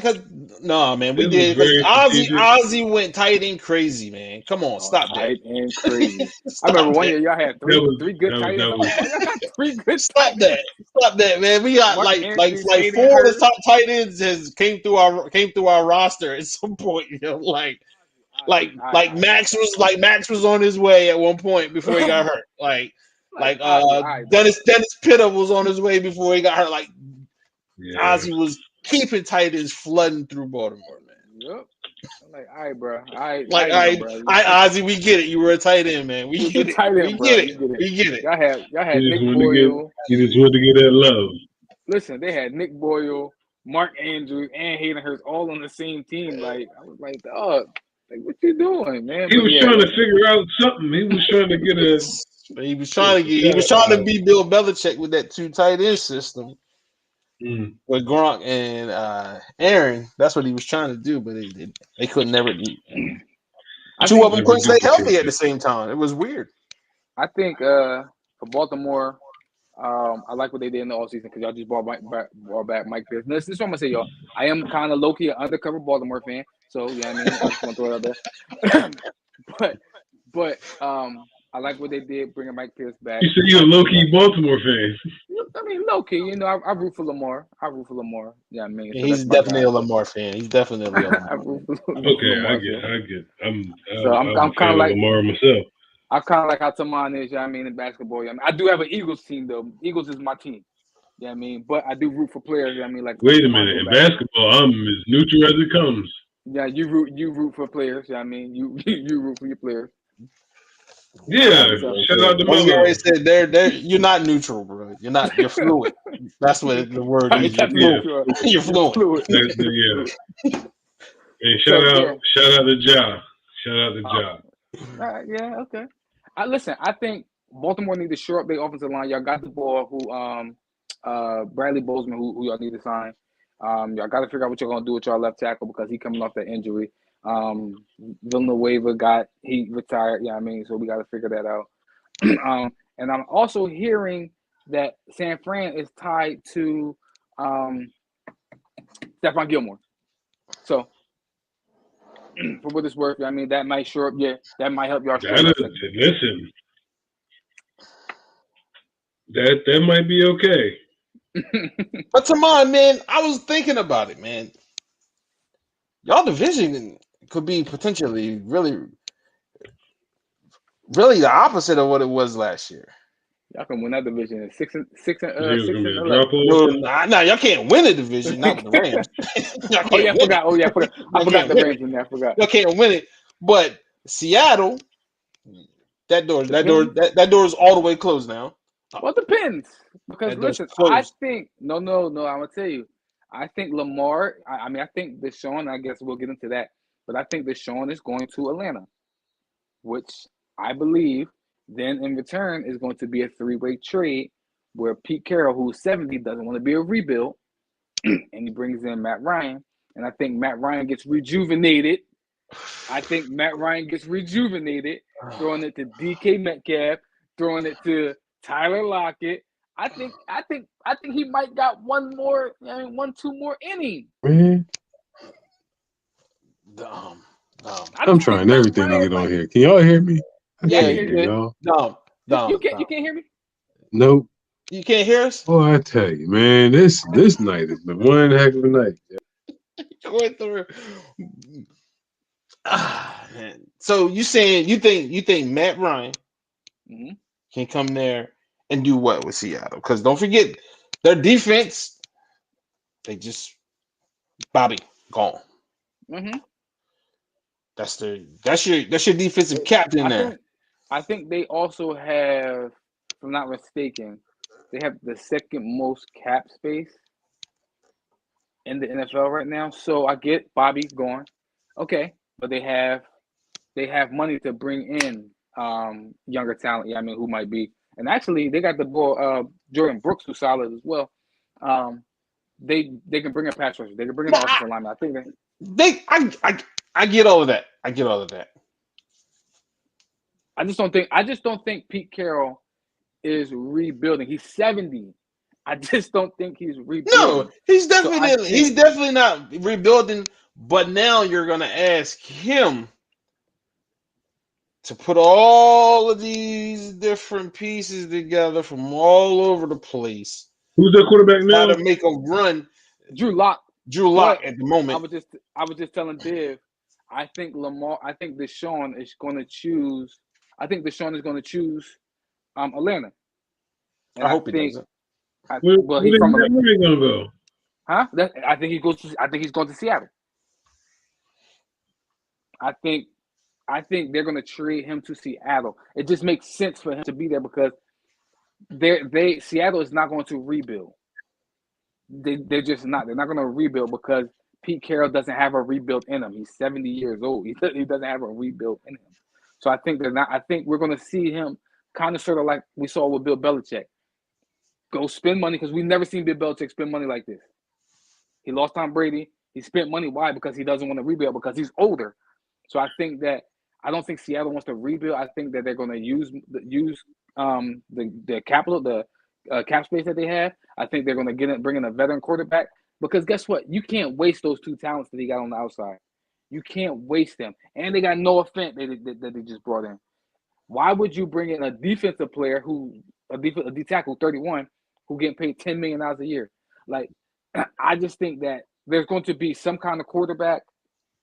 man, we did because Ozzy went tight end crazy, man. Come on, stop that. Tight end crazy. I remember one year y'all had three good tight ends. Y'all got 3 good. Stop that, man. We got like 4 of the top tight ends came through our roster at some point. You know, like Max was on his way at one point before he got hurt. Dennis Pitta was on his way before he got hurt. Like, Ozzy was keeping tight ends flooding through Baltimore, man. Yep. I'm like, all right, bro. All right, Ozzy, we get it. You were a tight end, man. We get it. We get it. Y'all had Nick Boyle. You just wanted to get that love. Listen, they had Nick Boyle, Mark Andrews, and Hayden Hurst all on the same team. Like, I was like, dog, like, what you doing, man? He was trying to figure out something. He was trying to get a. He was trying to be Bill Belichick with that 2 tight end system. With Gronk and Aaron, that's what he was trying to do, but they couldn't never do. 2 of them couldn't stay healthy at the same time. It was weird. I think for Baltimore, I like what they did in the offseason because y'all just brought back Mike Pierce. This is what I'm gonna say, y'all. I am kind of low-key an undercover Baltimore fan, so yeah, I mean, I just want to throw it out there. but I like what they did, bringing Mike Pierce back. You said you're a low-key Baltimore fan. I mean, low-key. You know, I root for Lamar. Yeah, I mean, so he's definitely a Lamar fan. He's definitely a Lamar fan. Okay, I get. I'm kind of like Lamar myself. I'm kind of like how Taman is. I mean, in basketball. I mean, I do have an Eagles team though. Eagles is my team. Yeah, I mean, but I do root for players. I mean, like. Wait a minute. In basketball, I'm as neutral as it comes. Yeah, you root for players. Yeah, I mean, you root for your players. Yeah, shout out to my always said you're not neutral, bro. You're fluid. That's what the word is. You're fluid. Yeah. And shout out to Ja. Shout out to Ja. Yeah, okay. Listen, I think Baltimore need to shore up their offensive line. Y'all got the ball Bradley Bozeman, who y'all need to sign. Y'all got to figure out what you're gonna do with y'all left tackle because he coming off that injury. Villanueva he retired. Yeah, I mean, so we got to figure that out. And I'm also hearing that San Fran is tied to Stephon Gilmore. So, for what it's worth, I mean, that might shore up. Yeah, that might help y'all. Listen, that might be okay. But Taman, man, I was thinking about it, man. Y'all division could be potentially really the opposite of what it was last year. Y'all can win that division at 6 and 11. No, y'all can't win a division, not with the Rams. I forgot. I forgot the Rams in there. I forgot. Y'all can't win it, but Seattle, that door is all the way closed now. Well, it depends because listen, I think no. I'm gonna tell you. I think Lamar. I think Deshaun. I guess we'll get into that, but I think Deshaun is going to Atlanta, which I believe then in return is going to be a 3-way trade where Pete Carroll, who's 70, doesn't want to be a rebuild, and he brings in Matt Ryan, and I think Matt Ryan gets rejuvenated. Throwing it to DK Metcalf, throwing it to Tyler Lockett. I think he might got 2 more innings. Dumb. I'm trying everything to get on here. Can y'all hear me? Yeah, you you y'all. You can't hear me? Nope. You can't hear us? Oh, I tell you, man, this night has been one heck of a night. Going through. Man. So you saying you think Matt Ryan Mhm. can come there and do what with Seattle? Because don't forget their defense, they just Bobby gone. Mhm. That's your defensive captain there. I think they also have, if I'm not mistaken, they have the second most cap space in the NFL right now. So I get Bobby going, okay, but they have money to bring in younger talent. Yeah, I mean, who might be, and actually they got the boy Jordan Brooks who's solid as well. They can bring a pass rusher. They can bring in an offensive lineman. I think I get all of that. I get all of that. I just don't think Pete Carroll is rebuilding. He's 70. I just don't think he's rebuilding. No, he's So I definitely not rebuilding. But now you're gonna ask him to put all of these different pieces together from all over the place. Who's their quarterback Try now? to make a run. Drew Lock. Drew Lock at the moment. I was just telling Div, I think Deshaun is going to choose. I think Deshaun is going to choose Atlanta. And I hope he doesn't. Well, he's from Atlanta. Where they gonna go? Huh? I think he's going to Seattle. I think they're going to trade him to Seattle. It just makes sense for him to be there because Seattle is not going to rebuild. They're just not. They're not going to rebuild because Pete Carroll doesn't have a rebuild in him. He's 70 years old. He doesn't have a rebuild in him. So I think they're not. I think we're going to see him kind of sort of like we saw with Bill Belichick. Go spend money because we've never seen Bill Belichick spend money like this. He lost Tom Brady. He spent money. Why? Because he doesn't want to rebuild because he's older. So I don't think Seattle wants to rebuild. I think that they're going to use the capital, the cap space that they have. I think they're going to bring in a veteran quarterback because guess what? You can't waste those two talents that he got on the outside. You can't waste them. And they got Noah Fant that they just brought in. Why would you bring in a defensive player a D tackle 31 who getting paid $10 million a year? Like, I just think that there's going to be some kind of quarterback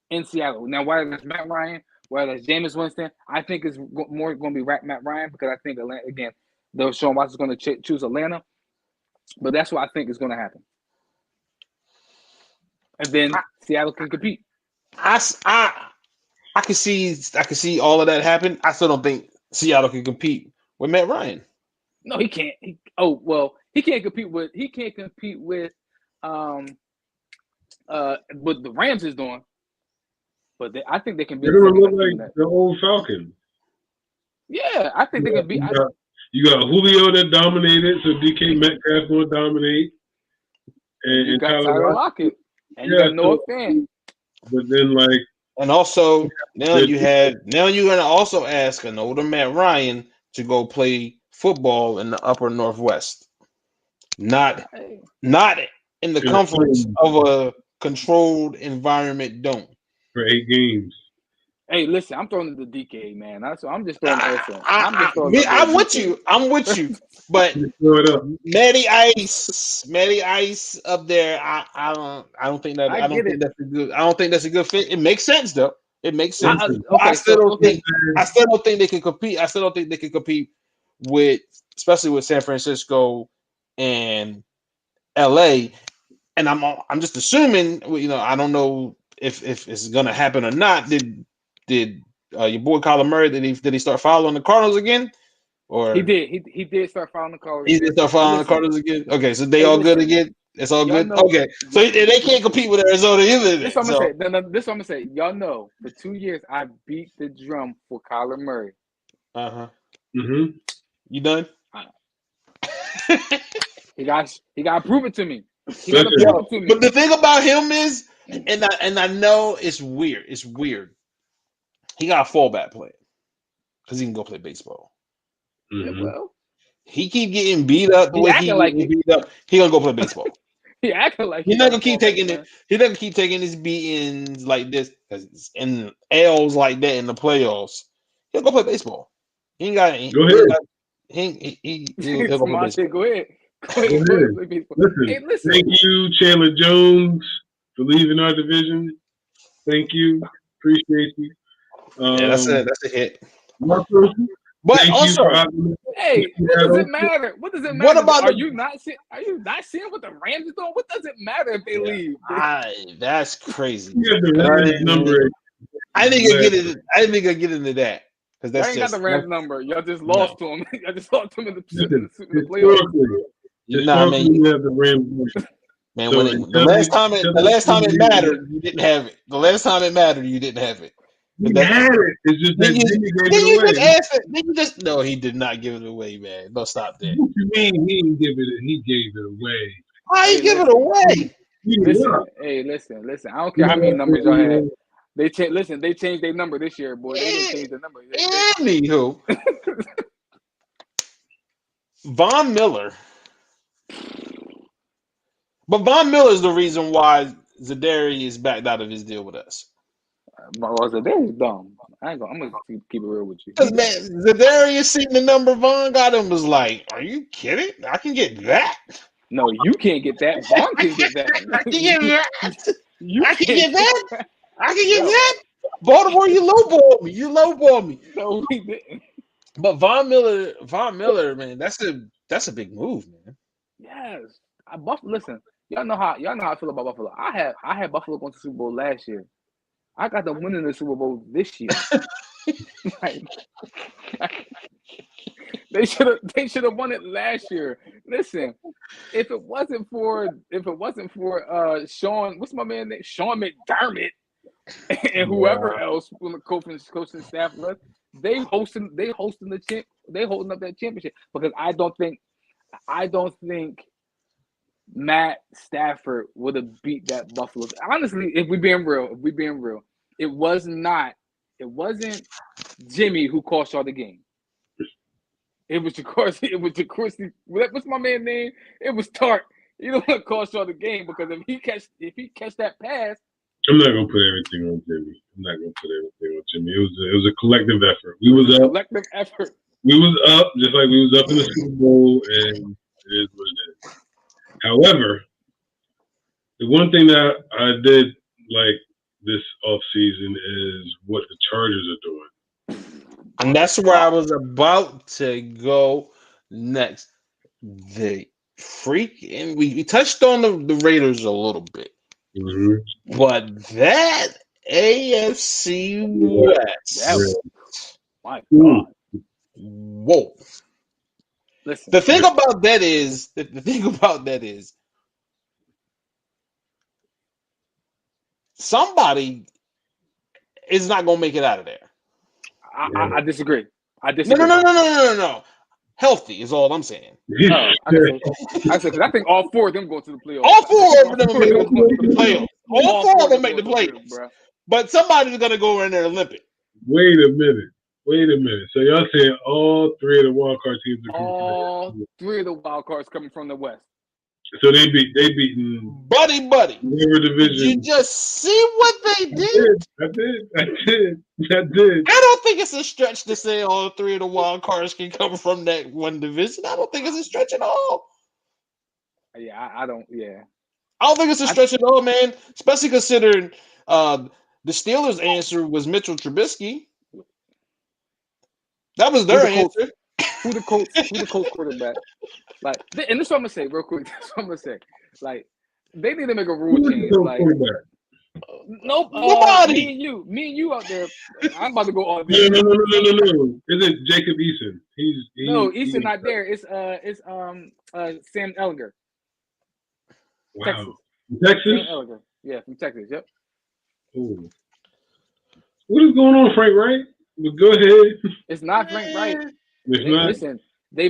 in Seattle. Now, whether that's Matt Ryan, whether that's Jameis Winston, I think it's more going to be Matt Ryan because I think Atlanta, again, Deshaun Watson's going to choose Atlanta. But that's what I think is going to happen. And then Seattle can compete. I can see all of that happen. I still don't think Seattle can compete with Matt Ryan. No, he can't. He can't compete with what the Rams is doing. But I think they can be. They're gonna look like the old Falcons. Yeah, I think they can be. You got Julio that dominated, so DK Metcalf going to dominate. And you got Tyler Lockett. And you got Noah Fant. But then, and also now you're gonna also ask an older Matt Ryan to go play football in the Upper Northwest, not in the comforts of a controlled environment dome for 8 games. Hey, listen, I'm throwing the DK, man. I'm just throwing I'm with you. But Matty Ice up there. I don't think that's a good fit. It makes sense though. It makes sense. I still don't think they can compete. I still don't think they can compete with, especially with San Francisco and LA. And I'm just assuming, I don't know if it's gonna happen or not. Did your boy Kyler Murray did he start following the Cardinals again? Or he did. He did start following the Cardinals. He did start following the Cardinals again. Okay, so they all good again. It's all good. Okay, so they can't compete with Arizona either. This is what I'm gonna say. This is what I'm gonna say. Y'all know, for 2 years I beat the drum for Kyler Murray. You done? He got to prove it to me. But the thing about him is, and I know it's weird. It's weird. He got a fallback plan because he can go play baseball. Well, he keep getting beat up the way he getting beat up. He gonna go play baseball. He acting like He's not gonna keep taking it. He's not gonna keep taking his beatings like this and L's like that in the playoffs. He'll go play baseball. He ain't got. Go ahead. He'll go play baseball. Go ahead. Go ahead. Listen. Thank you, Chandler Jones, for leaving our division. Thank you. Appreciate you. Yeah, that's a hit. But also, hey, what does it matter? What does it matter? What about are you not seeing what the Rams are doing? What does it matter if they leave? That's crazy. I think I get it. I think I get into that because that's y'all ain't got the Rams number. Y'all just lost to him. Y'all just lost to him in the playoffs. Nah, man, you have the Rams number. Man, so the last time it mattered, you didn't have it. The last time it mattered, you didn't have it. He had it. It's just that Jimmy gave it away. Then you just no, he did not give it away, man. No, stop that. What you mean he didn't give it? He gave it away. Why he give it away? Listen. I don't care how many numbers y'all had. They changed their number this year, boy. They didn't change the number. Anywho, Von Miller. But Von Miller is the reason why Zadarius backed out of his deal with us. Zadarius dumb. I'm gonna keep it real with you. Because man, Zadarius seen the number Von got him was like, "Are you kidding? I can get that." No, you can't get that. Von can get that. I can get that. I can get that. I can get that. Baltimore, you lowball me. No, he didn't. But Von Miller, man, that's a big move, man. Yes, listen. Y'all know how I feel about Buffalo. I had Buffalo going to the Super Bowl last year. I got them winning the Super Bowl this year. They should have won it last year. Listen, if it wasn't for Sean, what's my man's name? Sean McDermott and whoever else from the coaching staff left, they holding up that championship because I don't think Matt Stafford would have beat that Buffalo. Honestly, if we're being real, it wasn't Jimmy who cost y'all the game. It was what's my man's name? It was Tart. You know what cost y'all the game because if he catch that pass. I'm not gonna put everything on Jimmy. It was a collective effort. We was up. Collective effort. We was up just like we was up in the Super Bowl, and it is what it is. However, the one thing that I did like this offseason is what the Chargers are doing. And that's where I was about to go next. The freaking we touched on the Raiders a little bit. Mm-hmm. But that AFC West. My God. Whoa. Listen, the thing about that is somebody is not gonna make it out of there. I disagree. No. Healthy is all I'm saying. I said because I think all four of them go to the playoffs. All four of them make the playoffs. All four of them make the playoffs. But somebody's gonna go in there and limp it. Wait a minute. So y'all saying all three of the wild card teams are all three of the wild cards coming from the West. So they beaten buddy. River Division. Did you just see what they did? I did. I don't think it's a stretch to say all three of the wild cards can come from that one division. I don't think it's a stretch at all. Yeah, I don't. Yeah, I don't think it's a stretch at all, man. Especially considering the Steelers' answer was Mitchell Trubisky. That was their answer. Who the coach quarterback? Like, and this is what I'm gonna say real quick. This is what I'm gonna say. Like, they need to make a rule change. Like, nobody. Me and you out there. I'm about to go all day. No. Is it Jacob Eason? Eason not there. It's Sam Ellinger. Wow. Texas. Texas? Sam Ellinger. Yeah, from Texas. Yep. Ooh. What is going on, Frank Wright? But go ahead. It's not Frank Wright. Listen, they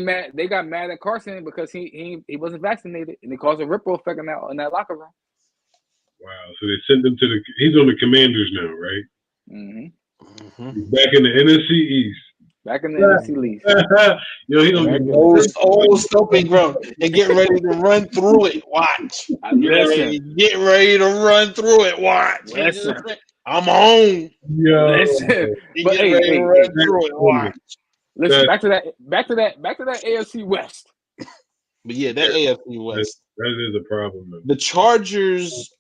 got mad at Carson because he wasn't vaccinated, and it caused a ripple effect in that locker room. Wow! So they sent him to he's on the Commanders now, right? Mm-hmm. He's back in the NFC East. Back in the NFC least. Yo, he gonna get old stomping ground and get ready to run through it. Watch. Get ready to run through it. Watch. I'm home. Listen. But Get ready to run through it. Watch. Listen, back to that AFC West. But yeah, that AFC West. That is a problem. The Chargers,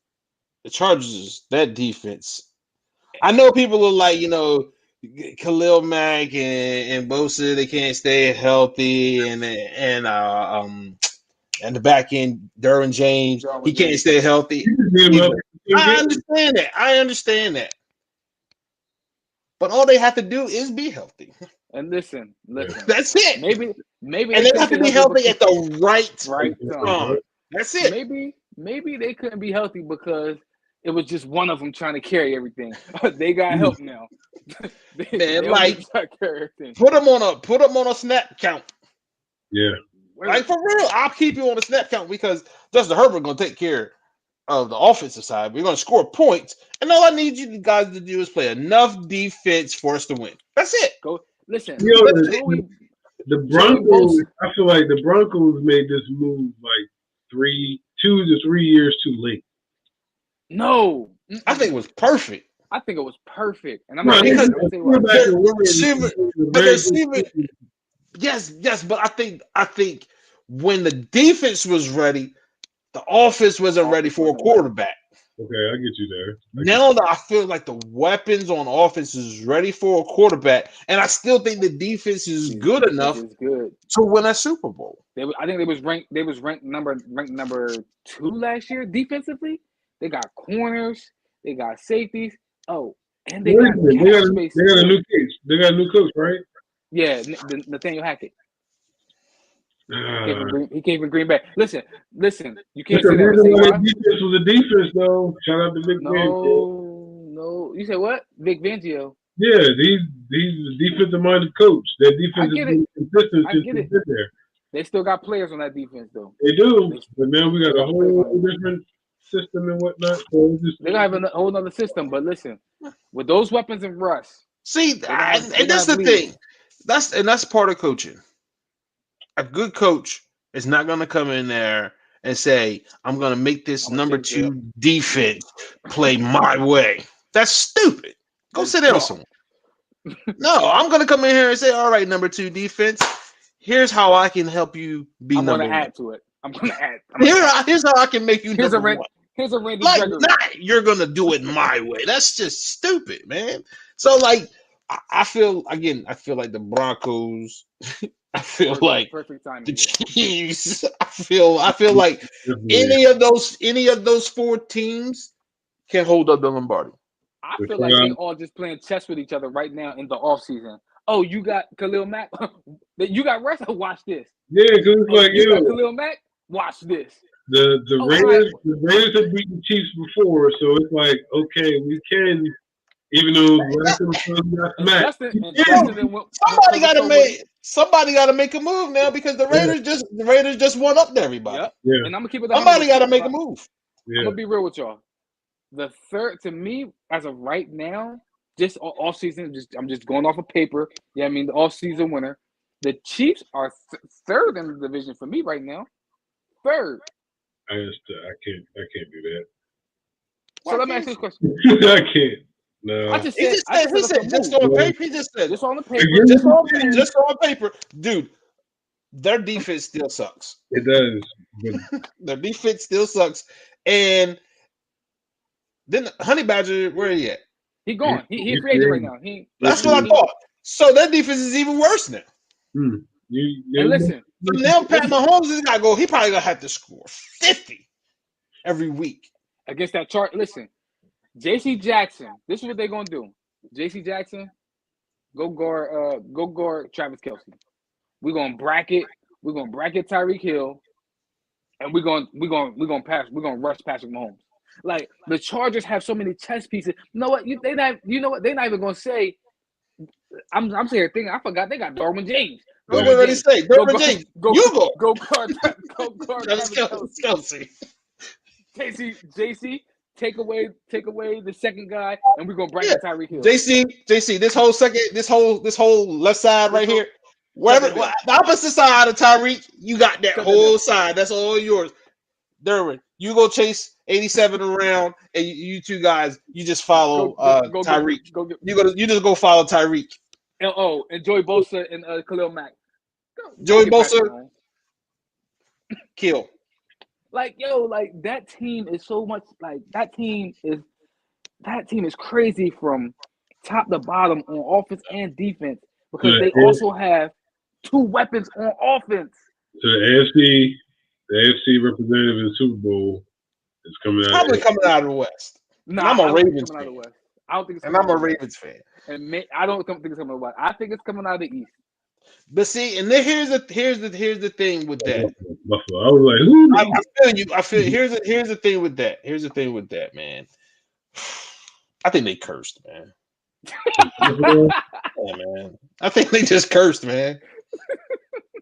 that defense. I know people are like, Khalil Mack and Bosa, they can't stay healthy, and the back end, Derwin James, he can't stay healthy. I understand that. But all they have to do is be healthy. And listen. That's it. Maybe and they have to be healthy at the right time. That's it. Maybe they couldn't be healthy because it was just one of them trying to carry everything. They got help now. Put them on a snap count. Yeah. Like for real, I'll keep you on a snap count because Justin Herbert gonna take care of the offensive side. We're gonna score points, and all I need you guys to do is play enough defense for us to win. That's it. Go listen. The Broncos. I feel like the Broncos made this move like 2 to 3 years too late. No, I think it was perfect. And I'm not Yes, but I think when the defense was ready, the offense wasn't ready for a quarterback. Okay, I get you there. Now that I feel like the weapons on offense is ready for a quarterback, and I still think the defense is good enough to win a Super Bowl. I think they was ranked number 2 last year defensively. They got corners, they got safeties. Oh, and they got a new coach. They got a new coach, right? Yeah, Nathaniel Hackett. He came from Green Bay. Listen. You can't say that. Defense was a defense, though. Shout out to Vic Fangio. No. You said what? Vic Fangio. Yeah, he's a defensive-minded coach. That defense is consistent. I get it. There. They still got players on that defense, though. They do, but now we got a whole different system and whatnot. So they have a whole other system. But listen, with those weapons and Russ. See, and that's the thing. That's part of coaching. A good coach is not going to come in there and say, I'm going to make this number 2 defense play my way. That's stupid. Go sit down somewhere. No, I'm going to come in here and say, all right, number 2 defense, here's how I can help you be number 1. I'm going to add to it. I'm going to add. Here's how I can make you number 1. Here's a Randy Gregory. You're going to do it my way. That's just stupid, man. So, I feel like the Broncos. I feel like the Chiefs. I feel like any of those 4 teams can hold up the Lombardi. I feel like they all just playing chess with each other right now in the offseason. Oh, you got Khalil Mack. You got Russ. Watch this. Yeah, because you got Khalil Mack. Watch this. The Raiders have beaten the Chiefs before, so it's like, okay, we can. Even though somebody got to make a move now because the Raiders just won up to everybody. Yep. Yeah. And I'm gonna keep it. Somebody got to make a move. Yeah. I'm gonna be real with y'all. The third, to me, as of right now, just off season, I'm just going off of paper. Yeah, I mean the off season winner. The Chiefs are third in the division for me right now. Third. I can't do that. So let me ask you this question. I can't. No. He just said just on paper. He just said just on the paper. Just on paper, dude. Their defense still sucks. It does. Their defense still sucks. And then Honey Badger, where he at? He gone. He's free agent right now. That's what I thought. So that defense is even worse now. And listen. Now Pat Mahomes is gotta go. He probably gonna have to score 50 every week against that chart. Listen. J.C. Jackson, this is what they're gonna do. J.C. Jackson, go guard Travis Kelce. We're gonna bracket Tyreek Hill, and we're gonna rush Patrick Mahomes. Like the Chargers have so many chess pieces. You know what? They're not even gonna say. I'm sitting here thinking. I forgot they got Derwin James. What did he say? Derwin James. Go guard Travis Kelce. JC take away the second guy, and we're gonna bring in Tyreek Hill. JC, this whole left side right here, wherever the opposite side of Tyreek, you got that whole side. That's all yours. Derwin, you go chase 87 around, and you two guys, you just follow Tyreek. You just go follow Tyreek. And Joey Bosa and Khalil Mack. Joey Bosa, kill. Like that team is so much like that team is crazy from top to bottom on offense and defense because they also have two weapons on offense. So the AFC representative in the Super Bowl is coming out. Probably coming out of the West. No, I'm a Ravens fan. I don't think it's coming out of the West. And I'm a Ravens fan. And I don't think it's coming out of the West. I think it's coming out of the East. But see, and then here's the thing with that. Buffalo. I was like, I feel you. Here's the thing with that. Here's the thing with that, man. I think they cursed, man. Yeah, man. I think they just cursed, man.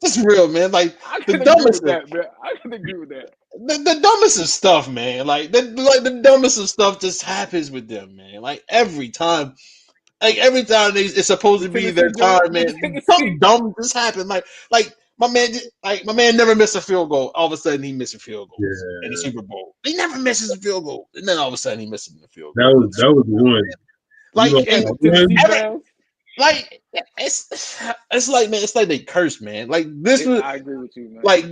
That's real, man. Like the dumbest stuff. I can agree with that. The dumbest of stuff, man. Like the dumbest of stuff just happens with them, man. Like every time. It's supposed to be their time, man. Something dumb just happened. Like my man never missed a field goal. All of a sudden he missed a field goal in the Super Bowl. He never misses a field goal, and then all of a sudden he misses a field goal. That was the one. It's like man, it's like they cursed, man. Like this was. I agree with you, man. Like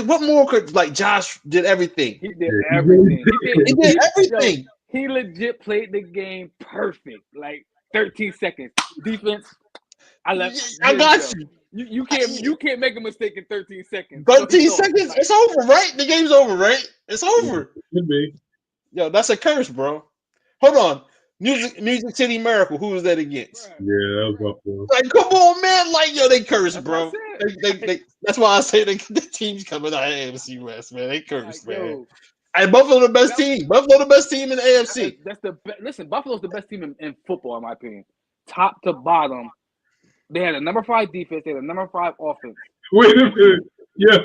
what more could Josh did everything? He did everything. He did everything. He legit played the game perfect. Like 13 seconds. Defense. I got you. You can't make a mistake in 13 seconds. 13 seconds? It's over, right? The game's over, right? It's over. Could be. Yo, that's a curse, bro. Hold on. Music City Miracle. Who was that against? Yeah, that was Buffalo. Like, come on, man. Like, yo, they cursed, bro. That's why I say the team's coming out of AFC West, man. They cursed, man. Yo. And Buffalo the best team. Buffalo the best team in the AFC. That's listen, Buffalo's the best team in football, in my opinion. Top to bottom. They had a number 5 defense. They had a number 5 offense. Wait a minute. Yeah.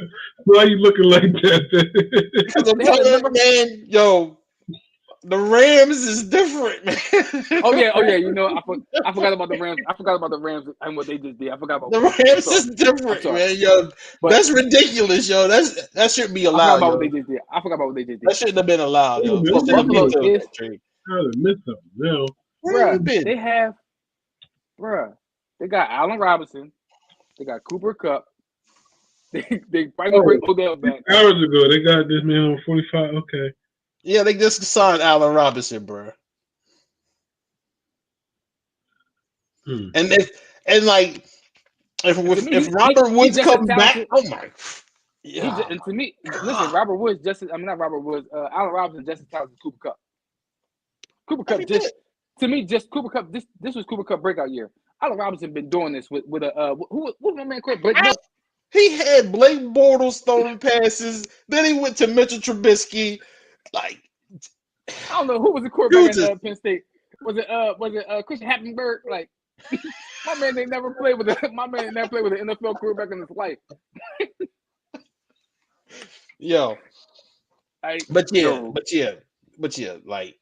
Why are you looking like that? Because I'm telling you, man, yo, the Rams is different, man. Oh yeah. You know, I forgot about the Rams. I forgot about the Rams and what they just did. I forgot about the Rams is different, man. Yo, that's ridiculous, yo. That shouldn't be allowed. I forgot about what they just did. That shouldn't have been allowed, yo. Buffalo is. They got Allen Robinson. They got Cooper Kupp. They finally bring Odell back. Hours ago, they got this man on 45. Okay. Yeah, they just signed Allen Robinson, bro. And if Robert Woods comes back, oh my, yeah. And to me, listen, Robert Woods not Robert Woods. Allen Robinson just as talented as Cooper Kupp. Cooper Kupp Cooper Kupp. This was Cooper Kupp breakout year. Allen Robinson been doing this with who my man called Brittney. He had Blake Bortles throwing passes. Then he went to Mitchell Trubisky. Like, I don't know who was the quarterback at Penn State. Was it Christian Hackenberg? Like, my man never played with an NFL quarterback in his life. Yo, but yeah, like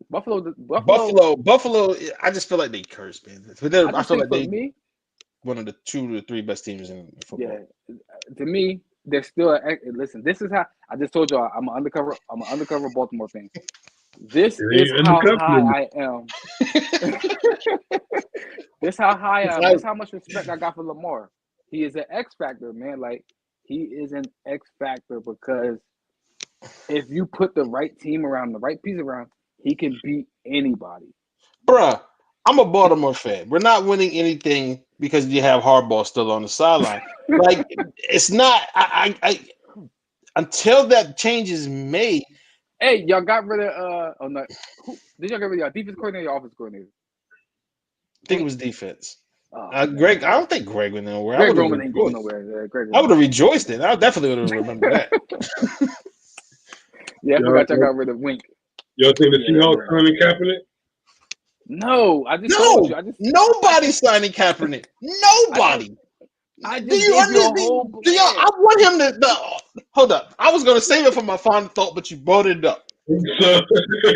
Buffalo. I just feel like they cursed, man. I feel like they one of the 2 to 3 best teams in football. Yeah, to me, they're still. Listen, this is how I just told y'all. I'm an undercover Baltimore fan. This is how high I am. This how high I am. That's how much respect I got for Lamar. He is an X factor, man. Like, he is an X factor because if you put the right team around, the right piece around, he can beat anybody. Bruh, I'm a Baltimore fan. We're not winning anything because you have Harbaugh still on the sideline. Like, it's not. I until that change is made. Hey, y'all got rid of did y'all get rid of your defense coordinator or your offense coordinator? I think it was defense. Greg, I don't think Greg went nowhere. Greg Roman ain't going nowhere. I would have rejoiced it. I definitely would have remembered that. Yeah, I forgot y'all got rid of Wink. Y'all think the Seahawks signing Kaepernick? No, I just told you. Nobody's signing Kaepernick. Nobody. I want him to hold up. I was gonna save it for my final thought, but you brought it up. So,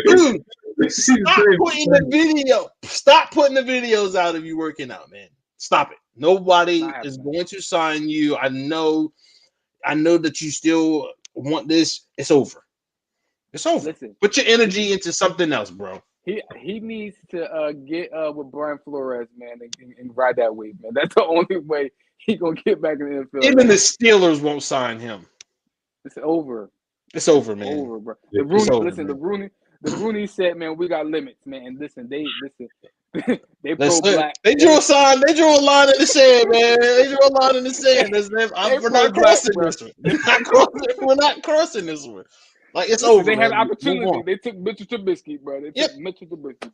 Dude, stop putting the video. Stop putting the videos out of you working out, man. Stop it. Nobody is going to sign you. I know that you still want this. It's over. It's over. Listen, put your energy into something else, bro. He needs to get with Brian Flores, man, and ride that wave, man. That's the only way he gonna get back in the NFL. Even the Steelers won't sign him. It's over. It's over, man. It's over, bro. The Rooney said, man, we got limits, man. And listen, they pro-black. They drew a sign. They drew a line in the sand, man. They drew a line in the sand. We're not crossing this one. We're not crossing this one. Like, it's over. They had an opportunity. They took Mitchell Trubisky, bro. Mitchell Trubisky, bro.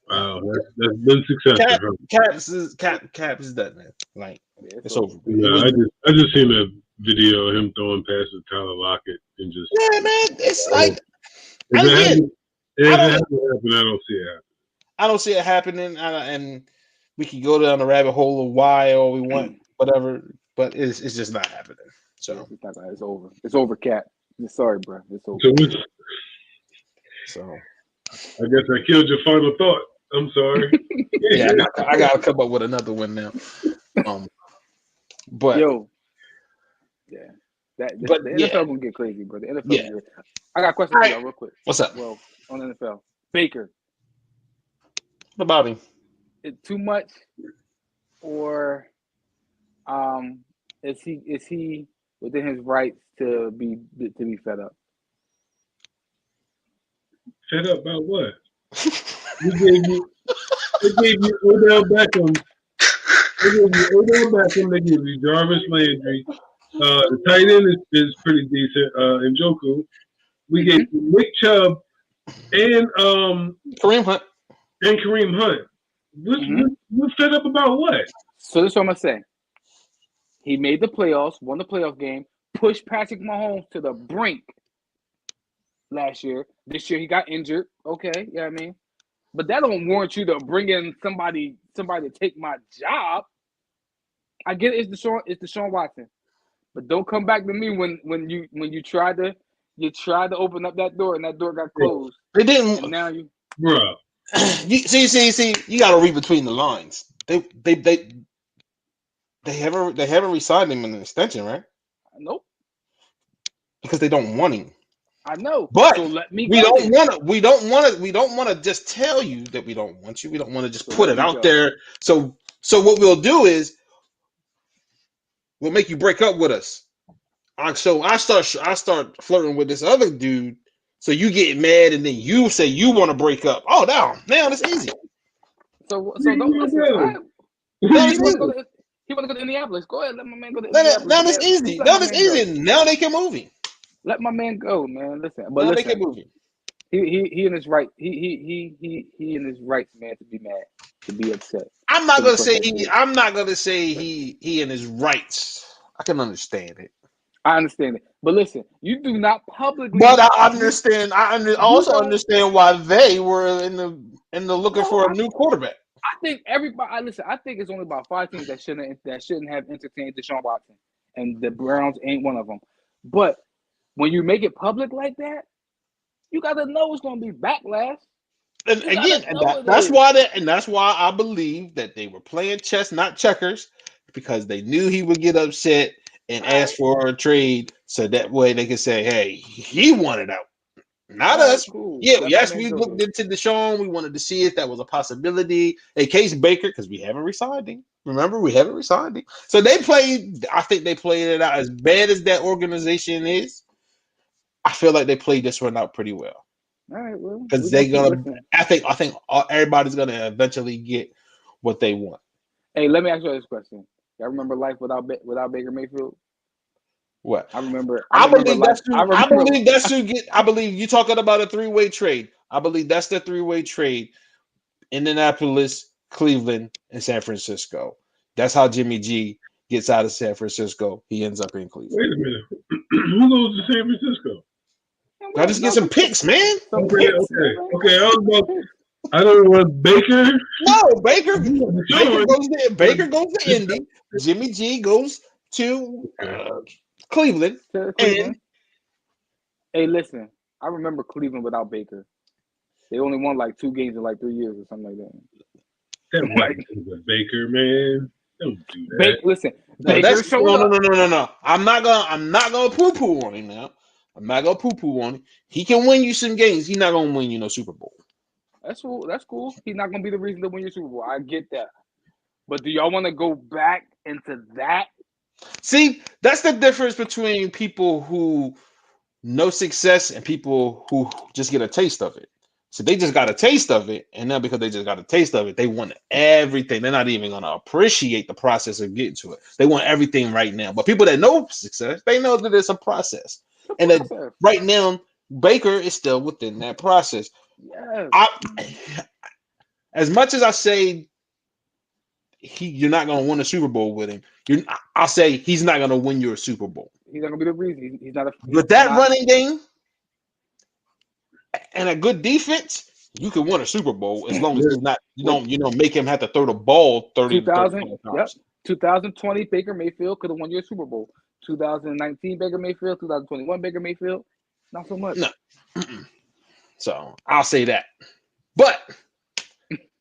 Wow, that's been successful. Cap is done, man. Like, it's over. Yeah, I just seen a video of him throwing passes to Tyler Lockett and just. Yeah, man. It's like. If it hasn't happened, I don't see it happening. I don't see it happening, and we can go down the rabbit hole of why all we want, whatever. But it's just not happening. So it's over. It's over, Cap. Sorry, bro. It's over. So I guess I killed your final thought. I'm sorry. Yeah, I gotta come up with another one now. But yeah, the NFL gonna get crazy, bro. The NFL. Yeah. I got a question for y'all real quick. What's up? Well, on the NFL, Baker. What about him? Is too much, or is he within his rights to be fed up? Fed up about what? They gave you Odell Beckham. They gave you Jarvis Landry. The tight end is pretty decent. Njoku. We gave you Nick Chubb and Kareem Hunt. We're fed up about what? So this is what I'm gonna say. He made the playoffs, won the playoff game, pushed Patrick Mahomes to the brink last year. This year he got injured. Okay, I mean, but that don't warrant you to bring in somebody to take my job. I get it, it's Deshaun Watson, but don't come back to me when you tried to open up that door and that door got closed. They didn't. And now you, bro. See. You got to read between the lines. They haven't re-signed him in an extension, right? Nope. Because they don't want him. I know. But so let me we don't want to just tell you that we don't want you. We don't want to just put it out there. So what we'll do is we'll make you break up with us. So I start flirting with this other dude. So you get mad and then you say you want to break up. Oh, now it's easy. So don't listen. He want to go to Indianapolis. Go ahead, let my man go to Indianapolis. Now it's easy. Now it's easy. Now they can move him. Let my man go, man. Listen, but now they can move him. He in his right. He in his rights, man, to be mad, to be upset. I'm not gonna say he in his rights. I can understand it. I understand it, but listen, you do not publicly. But I understand. I also understand why they were in the looking for a new quarterback. I think everybody. Listen, I think it's only about 5 teams that shouldn't have entertained Deshaun Watson, and the Browns ain't one of them. But when you make it public like that, you gotta know it's gonna be backlash. And again, that's why I believe that they were playing chess, not checkers, because they knew he would get upset and ask for a trade, so that way they could say, "Hey, he wanted out, not us." Cool. Yeah, yes, we looked into Deshaun. We wanted to see if that was a possibility. In case Baker, because we haven't re-signed him. Remember, we haven't re-signed him. So they played. I think they played it out. As bad as that organization is, I feel like they played this one out pretty well. All right, well, because they're gonna. I think everybody's gonna eventually get what they want. Hey, let me ask you this question. Y'all remember life without Baker Mayfield? What? I remember. I believe you're talking about a 3-way trade. I believe that's the 3-way trade. Indianapolis, Cleveland, and San Francisco. That's how Jimmy G gets out of San Francisco. He ends up in Cleveland. Wait a minute. Who goes to San Francisco? I just get some picks, man. Okay. I don't know what Baker. No, Baker goes to Indy. Jimmy G goes to Cleveland. Hey, listen. I remember Cleveland without Baker. They only won like 2 games in like 3 years or something like that. That white nigga Baker, man. Don't do that. Listen, No, Baker showed up. No. I'm not gonna poo-poo on him now. I'm not gonna poo-poo on him. He can win you some games. He's not gonna win you no Super Bowl. That's cool. That's cool. He's not gonna be the reason to win your Super Bowl. I get that. But do y'all want to go back into that? See, that's the difference between people who know success and people who just get a taste of it. So they just got a taste of it, and now because they just got a taste of it, they want everything. They're not even going to appreciate the process of getting to it. They want everything right now. But people that know success, they know that it's a process. And that right now, Baker is still within that process. Yes. As much as I say you're not going to win a Super Bowl with him, I'll say he's not going to win you a Super Bowl. He's not going to be the reason. He's not a. With that running game and a good defense, you can win a Super Bowl as long as he's not. You don't make him have to throw the ball 30 times. Yep. 2020 Baker Mayfield could have won you a Super Bowl. 2019 Baker Mayfield. 2021 Baker Mayfield. Not so much. No. So I'll say that. But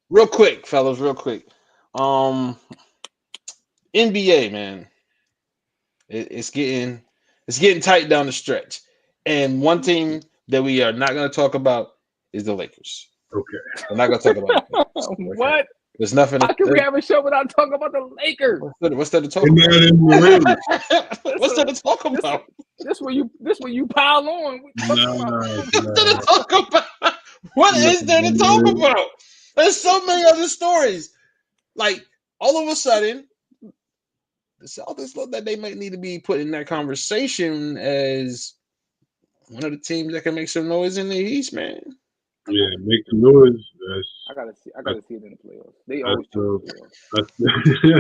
real quick, fellas, real quick. NBA, man, it's getting tight down the stretch, and one team that we are not going to talk about is the Lakers. Okay, we're not going to talk about it. What? There's nothing. How can we have a show without talking about the Lakers? What's there to talk about? What's there to talk about? This where you pile on. What's there to talk about? What is there to talk about? There's so many other stories. Like all of a sudden, the Celtics look that they might need to be put in that conversation as one of the teams that can make some noise in the East, man. Yeah, make the noise. I gotta see it in the playoffs. They always do. I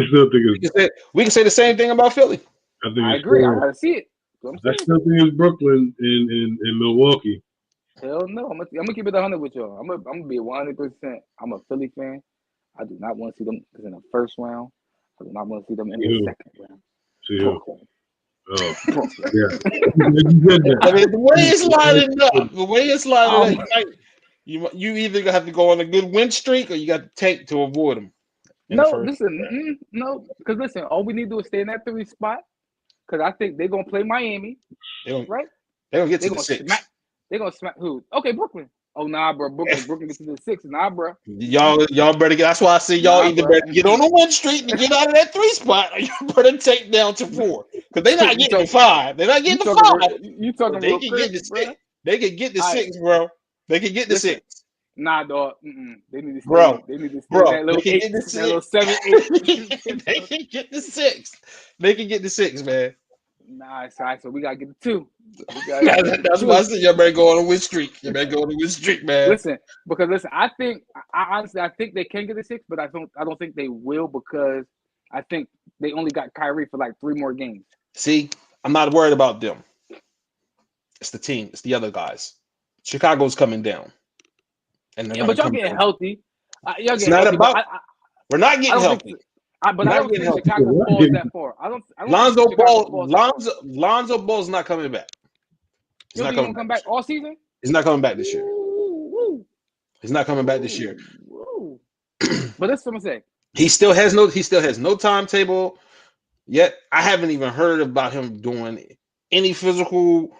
still think we can say the same thing about Philly. I agree. I gotta see it. I still think it's Brooklyn in Milwaukee. Hell no. I'm gonna keep it 100 with y'all. I'm gonna be 100%. I'm a Philly fan. I do not want to see them in the first round. I do not want to see them in the second round. Oh, yeah. I mean, the way it's lining up, you either have to go on a good win streak or you got to tank to avoid them. No, because listen, all we need to do is stay in that 3 spot. Because I think they're gonna play Miami, right? They're gonna get to the 6. They're gonna smack who? Okay, Brooklyn. Oh nah, bro. Brooklyn gets to the 6. Nah, bro. Y'all better get. That's why I say y'all either better get on the 1 street and get out of that 3 spot, or you better take down to 4. Because they're not getting 5. They're not getting 5. You talking they can get the 6. They can get the 6, bro. They can get the 6. Nah, dog. They need to stay. Bro. They need to stay that little 8, that little 7, 8. They can get the 6. They can get the 6, man. Nah, it's all right. So we gotta get the 2. That's why I said y'all better go on a win streak. You better go on a win streak, man. Listen, I honestly think they can get the 6, but I don't think they will because I think they only got Kyrie for like 3 more games. See, I'm not worried about them. It's the team. It's the other guys. Chicago's coming down. And but y'all getting healthy. It's not about. We're not getting healthy. But I don't think Chicago falls that far. Lonzo Ball's not coming back. He's not coming back all season. He's not coming back this year. He's not coming back this year. But that's what I'm saying. He still has no timetable yet. I haven't even heard about him doing any physical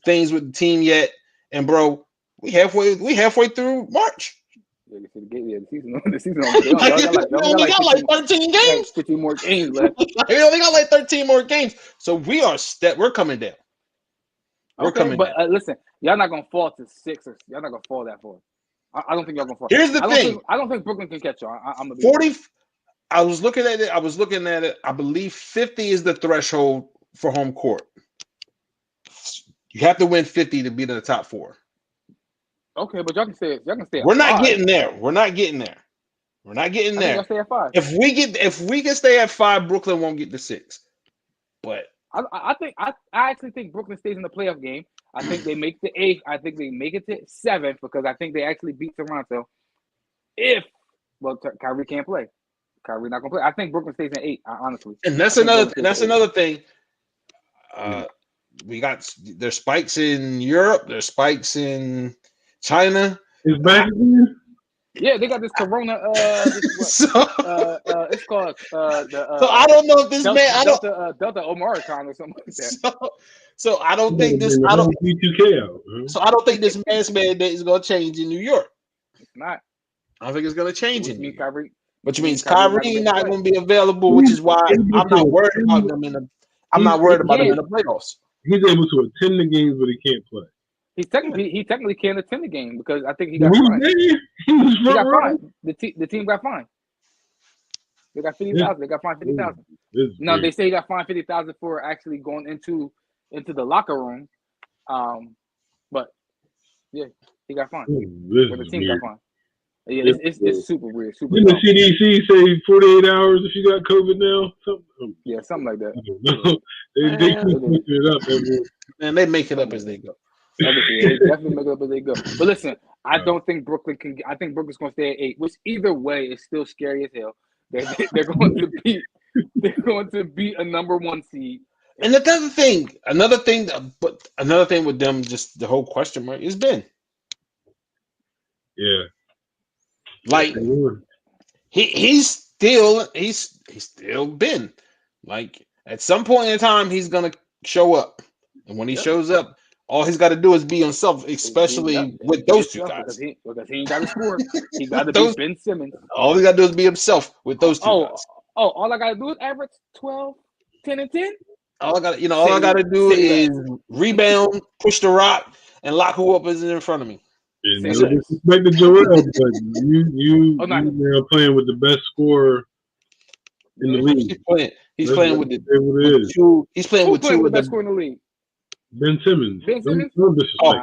things with the team yet. And bro, we halfway through March. The season only got like 13 games. 15 more games left. We only got like 13 more games. So we're coming down. We're coming down. But listen, y'all not gonna fall to 6 or y'all not gonna fall that far. I don't think y'all gonna fall. Here's the thing. I don't think Brooklyn can catch y'all. I'm gonna be 40. I was looking at it. I believe 50 is the threshold for home court. You have to win 50 to be in the top 4. Okay, but y'all can stay. We're not getting there. We're not getting there. Y'all stay at 5. If we can stay at 5, Brooklyn won't get the 6. But I actually think Brooklyn stays in the playoff game. I think they make the 8th. I think they make it to 7th because I think they actually beat Toronto. Kyrie can't play. Kyrie not gonna play. I think Brooklyn stays in 8. Honestly, and that's another thing. there's spikes in Europe, there's spikes in China. It's back again. Yeah, they got this corona. So It's called so I don't know if this Delta, man. I don't. Delta Omicron or something like that. So I don't think this. I don't. So I don't think this mask mandate is going to change in New York. It's not. I don't think it's going to change in New York. Kyrie, which means Kyrie not going to be available, which is why I'm not worried about them in the. I'm not worried about them in the playoffs. He's able to attend the games, but he can't play. He technically can't attend the game because I think he got fined. He got fined. The team got fined. They got 50,000. They got fined 50,000. No, they say he got fined 50,000 for actually going into the locker room. But yeah, he got fined. But the team got fined. Yeah, it's super weird. Super. Didn't the CDC say 48 hours if you got COVID now? Yeah, something like that. They keep making it up. And they make it up as they go. They definitely make it up as they go. But listen, I don't think Brooklyn can. I think Brooklyn's going to stay at 8, which either way is still scary as hell. They're going to be a number 1 seed. And another thing with them, just the whole question mark is Ben. Yeah. Like he's still Ben. Like at some point in time, he's gonna show up, and when he shows up, all he's got to do is be himself, especially with those two guys. Because he ain't got to score. He got to be Ben Simmons. All he got to do is be himself with those two guys. All I got to do is average 12, 10, and 10. All I got to do is rebound, push the rock, and lock who up is in front of me. No disrespect to Joel, but you now playing with the best scorer in the league. He's playing with two. He's playing with two of the best scorer in the league. Ben Simmons. Ben Simmons? Don't disrespect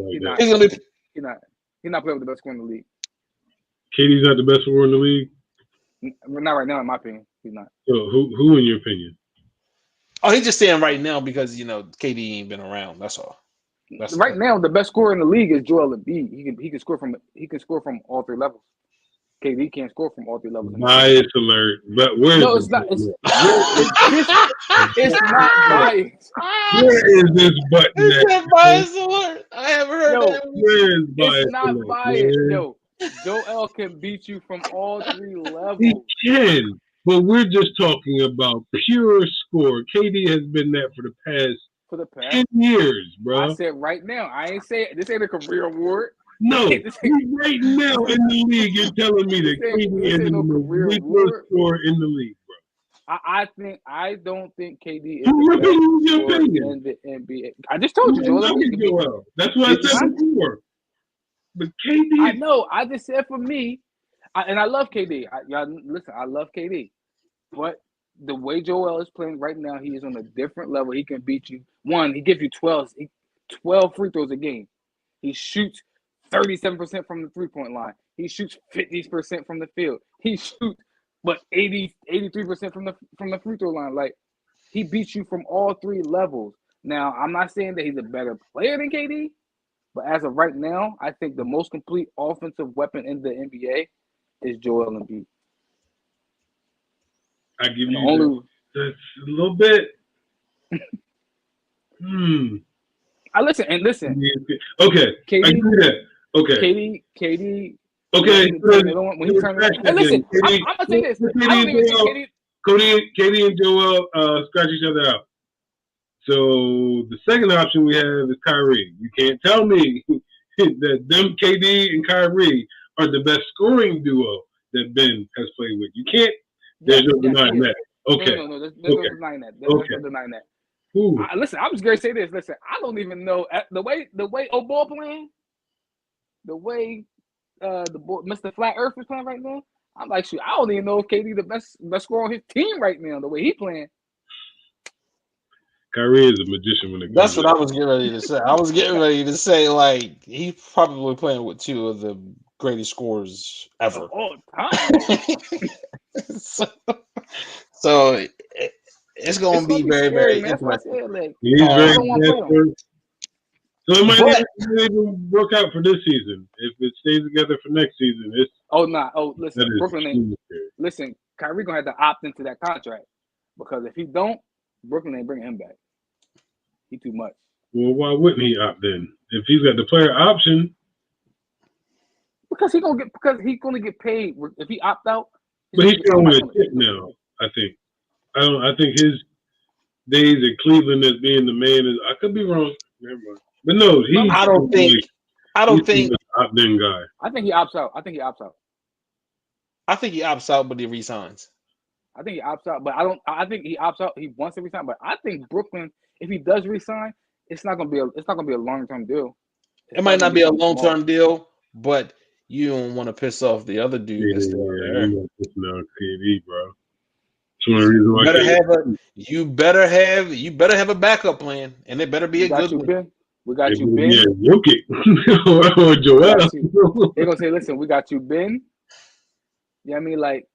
He's not playing with the best scorer in the league. KD's not the best scorer in the league? Not right now, in my opinion. He's not. So who in your opinion? Oh, he's just saying right now because KD ain't been around. That's all. Now, the best scorer in the league is Joel Embiid. He can score from all 3 levels. KD can't score from all 3 levels. Bias alert, but where? No, it's not. It's not bias. Where is this button? It's bias alert. I haven't heard that. Where is bias? It's not alert, bias. man? Yo, Joel can beat you from all 3 levels. He can, but we're just talking about pure score. KD has been that for the past 10 years, bro. I said right now. I ain't say this ain't a career award. No, right now in the league, you're telling me that KD is the most scorer in the league, bro. I don't think KD is the best scorer in the NBA. I just told you, Joel. That's what I said before. But KD, I know. I just said for me, and I love KD. Listen, I love KD, but the way Joel is playing right now, he is on a different level. He can beat you. One, he gives you 12 free throws a game. He shoots 37% from the 3-point line. He shoots 50% from the field. He shoots, 83% from the free throw line. Like, he beats you from all 3 levels. Now, I'm not saying that he's a better player than KD, but as of right now, I think the most complete offensive weapon in the NBA is Joel Embiid. I give you that's a little bit. I listen. Okay, KD, I do that. Okay, KD. Okay. When he turns around, and listen, I'm gonna say this. I don't even think KD and Joel scratch each other out. So the second option we have is Kyrie. You can't tell me that them KD and Kyrie are the best scoring duo that Ben has played with. You can't. There's no denying that. Okay. No. There's no denying that. There's no denying that. Listen, I'm just gonna say this. Listen, I don't even know the way ball playing, the way Mr. Flat Earth is playing right now. I'm like, shoot, I don't even know if KD the best scorer on his team right now. The way he playing. Kyrie is a magician when it comes. That's what I was getting ready to say. I was getting ready to say like he's probably playing with 2 of the greatest scorers ever. All time. So it's going to be very, very interesting. He's very so it might not even work out for this season. If it stays together for next season, it's listen, Brooklyn ain't. Listen, Kyrie gonna have to opt into that contract because if he don't, Brooklyn ain't bringing him back. He too much. Well, why wouldn't he opt in? If he's got the player option, because he's gonna get paid if he opt out. But he's going to win a chip now. I think. I think his days at Cleveland as being the man is. I could be wrong. Never mind. But no, I don't think. He's an opt-in guy. I think he opts out. I think he opts out, but he resigns. I think he opts out, but I don't. I think he opts out. He wants to resign, but I think Brooklyn, if he does resign, it's not gonna be a long-term deal. It might not be a long-term deal, but you don't want to piss off the other dude that's still there. You know, KD, bro. That's one reason why you better have a backup plan, and it better be a good one. We got you, Ben. Yeah, Jokic or Joel. They're gonna say, "Listen, we got you, Ben." You know what I mean? Like,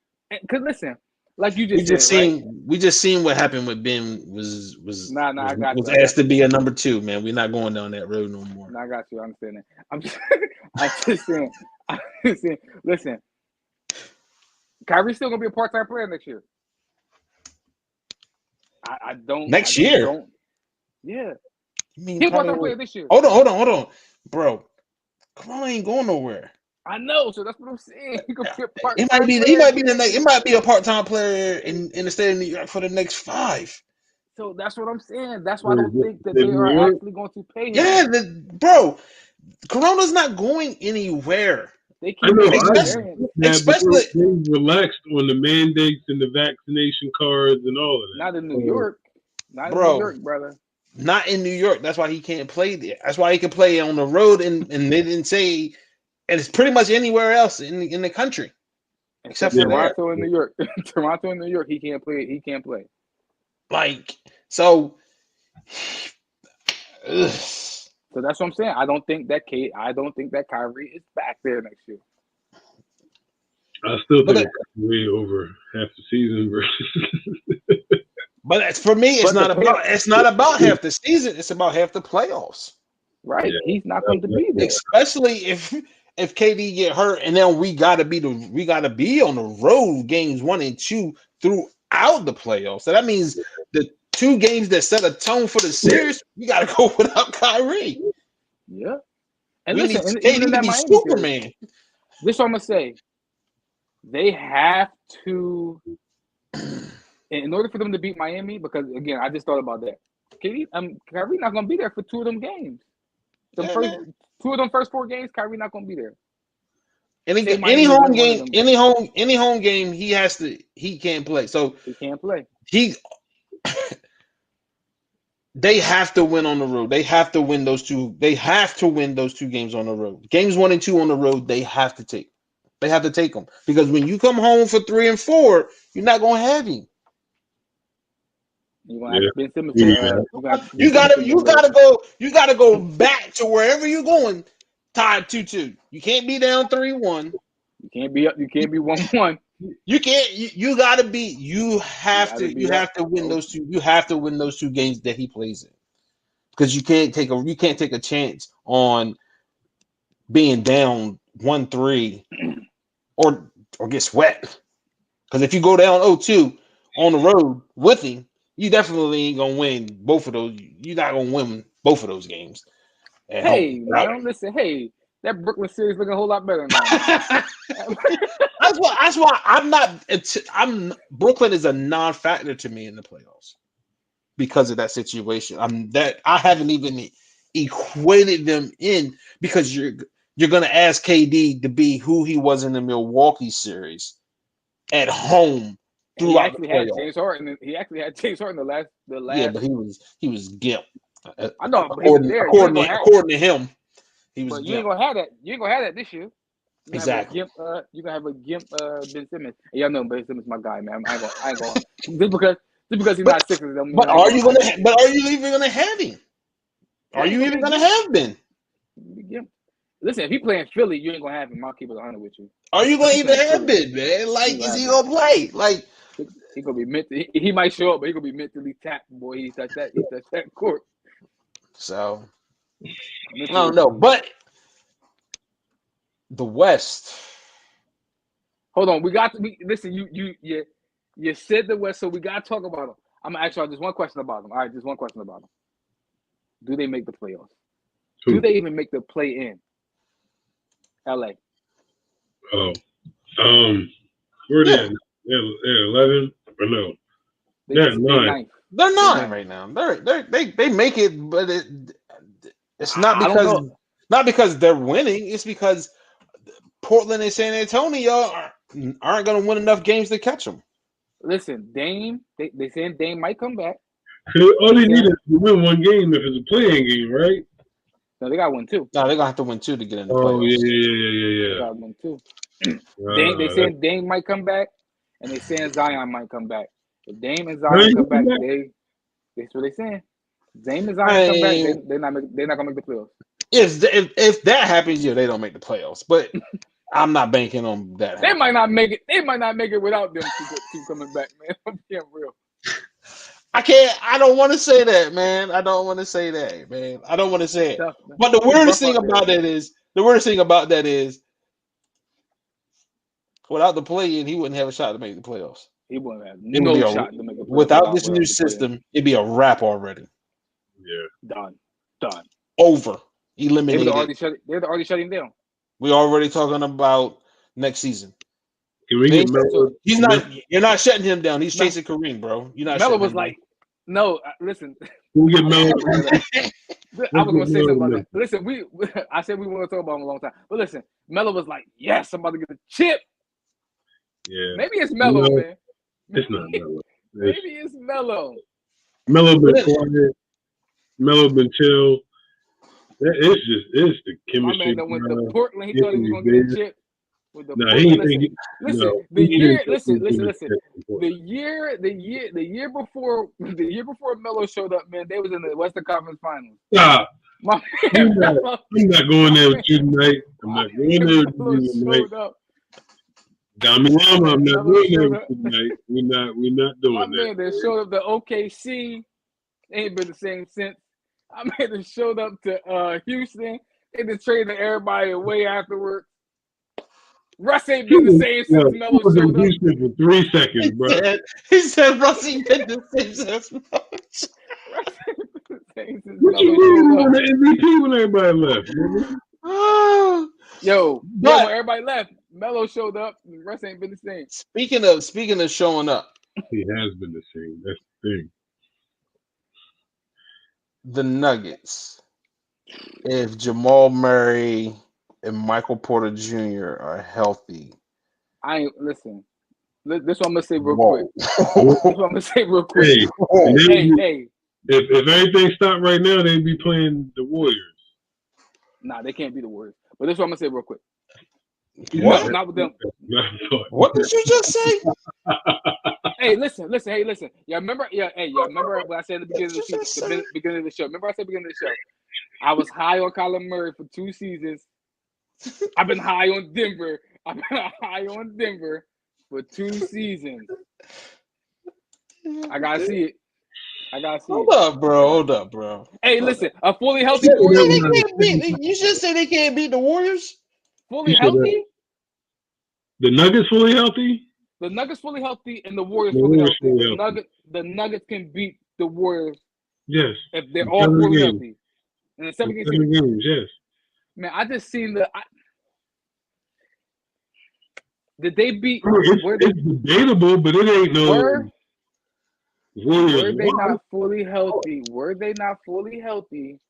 cause listen, like you we just seen what happened with Ben was asked to be a number 2, man. We're not going down that road no more. I got you. I understand that. I'm just saying. Listen, Kyrie's still gonna be a part-time player next year. I don't. Next year. Yeah. He's a part-time player this year. Hold on, bro. Corona ain't going nowhere. I know, so that's what I'm saying. He could be a part-time. He might be a part-time player in the state of New York for the next 5. So that's what I'm saying. That's why I don't think that they are actually going to pay him. Yeah, bro. Corona's not going anywhere. They keep especially relaxed on the mandates and the vaccination cards and all of that. Not in New York. Not in New York, brother. Not in New York. That's why he can't play there. That's why he can play on the road, and they didn't say. And it's pretty much anywhere else in the country, except for Toronto and New York. Toronto and New York, he can't play. He can't play. Like so. So that's what I'm saying. I don't think that Kyrie is back there next year. I still think Kyrie over half the season versus. But for me, it's not about half the season. It's about half the playoffs. Right. Yeah. He's not going to be there, especially if KD get hurt, and then we gotta be on the road games 1 and 2 throughout the playoffs. So that means the 2 games that set a tone for the series, we gotta go without Kyrie. Yeah, and we listen, need KD to be Superman. This is what I'm gonna say. They have to, in order for them to beat Miami, because again, I just thought about that. Kyrie's not gonna be there for 2 of them games. Two of them first 4 games, Kyrie not gonna be there. Any home game, he can't play. So he can't play. They have to win on the road. They have to win those 2. They have to win those 2 games on the road. Games 1 and 2 on the road, they have to take. They have to take them because when you come home for 3 and 4, you're not gonna have him. You gotta go back to wherever you're going, tied 2-2. You can't be down 3-1. You can't be 1-1. You can't. You gotta be. You have to win those 2. You have to win those 2 games that he plays in, because you can't take a chance on being down 1-3 or get swept. Because if you go down 0-2 on the road with him, you definitely ain't gonna win both of those. You're not gonna win both of those games. Hey, man, listen. Hey, that Brooklyn series looking a whole lot better now. That's why I'm not. Brooklyn is a non-factor to me in the playoffs because of that situation. I haven't even equated them in, because you're gonna ask KD to be who he was in the Milwaukee series at home. He actually had James Harden. He actually had James Harden the last. Yeah, but he was gimp. I know, but according to him, he was. But you ain't gonna have that. You ain't gonna have that this year. Exactly. You're gonna have a gimp Ben Simmons. And y'all know Ben Simmons is my guy, man. I ain't going just because he's not Sixers. But are you even gonna have him? Are you even gonna have Ben? Listen, if he playing Philly, you ain't gonna have him. I'll keep it 100 with you. Are you gonna even have Ben, man? Like, is he gonna play? Like, he gonna be mentally. He might show up, but he gonna be mentally tapped. Boy, he touched that court. So I don't know, but the West. Hold on, listen. You said the West, so we gotta talk about them. I'm gonna ask y'all just one question about them. All right, just one question about them. Do they make the playoffs? Who? Do they even make the play-in? LA. Oh. Where they at? They're 11 or no? They're 9. Ninth. They're 9 right now. They make it, but it's not because they're winning. It's because Portland and San Antonio aren't going to win enough games to catch them. Listen, Dame. They saying Dame might come back. All they need is to win one game if it's a playing game, right? No, they got to win 2. No, they're gonna have to win 2 to get in the playoffs. Oh yeah. They got to win 2. They saying Dame might come back, and they saying Zion might come back. If Dame and Zion come back, that's what they saying. Dame and Zion come back, they're not gonna make the playoffs. If that happens, they don't make the playoffs. But I'm not banking on that. They might not make it. They might not make it without them two coming back, man. I'm being real. I don't want to say that, man. I don't want to say that, man. I don't want to say it. Tough, but the weirdest thing about that is, without the play-in, he wouldn't have a shot to make the playoffs. He wouldn't have no shot to make the playoffs. Without this new system, it'd be a wrap already. Yeah. Done. Over. Eliminated. They're already shutting down. We're already talking about next season. Can we get Melo? He's not. You're not shutting him down. He's chasing Kareem, bro. You're not. Melo was like, "No, listen." Can we get Melo? I was gonna say something about that. Listen, I said we want to talk about him a long time, but listen, Melo was like, "Yes, I'm about to get a chip." Yeah. Maybe it's Melo, man. It's not Melo. Maybe it's Melo. Melo been quiet. Melo been chill. It's the chemistry. My man that went to Portland. He thought he was gonna get a chip. Listen, the year before Melo showed up, man, they was in the Western Conference Finals. Stop. I'm not going there with you tonight. I'm not going there with you tonight. Damiano, I'm not going there with you tonight. We're not doing that. My man that showed up to OKC ain't been the same since. I man that showed up to Houston. They just traded everybody away afterwards. Russ ain't been the same since Melo showed up. For 3 seconds, bro. He said Russ ain't been the same since Melo. What you mean on the MVP when everybody left? When everybody left, Melo showed up. And Russ ain't been the same. Speaking of showing up, he has been the same. That's the thing. The Nuggets. If Jamal Murray and Michael Porter Jr. are healthy. Listen. This one I'm gonna say real quick. Hey. If everything stopped right now, they'd be playing the Warriors. Nah, they can't be the Warriors. But this is what I'm gonna say real quick. What? No, not with them. What did you just say? Hey, listen. Y'all remember what I said at the beginning of the show? Remember I said at the beginning of the show? I was high on Kyler Murray for 2 seasons. I've been high on Denver. For 2 seasons. I gotta see it. Hold up, bro. Hey, listen, a fully healthy Warriors. You should say they can't beat the Warriors. Fully healthy? The Nuggets fully healthy? The Nuggets fully healthy and the Warriors fully healthy. The Nuggets can beat the Warriors. Yes. If they're all fully healthy. In the 7 games, yes. Man, I just seen did they beat? It's debatable, but it ain't no. Were they not fully healthy? Were they not fully healthy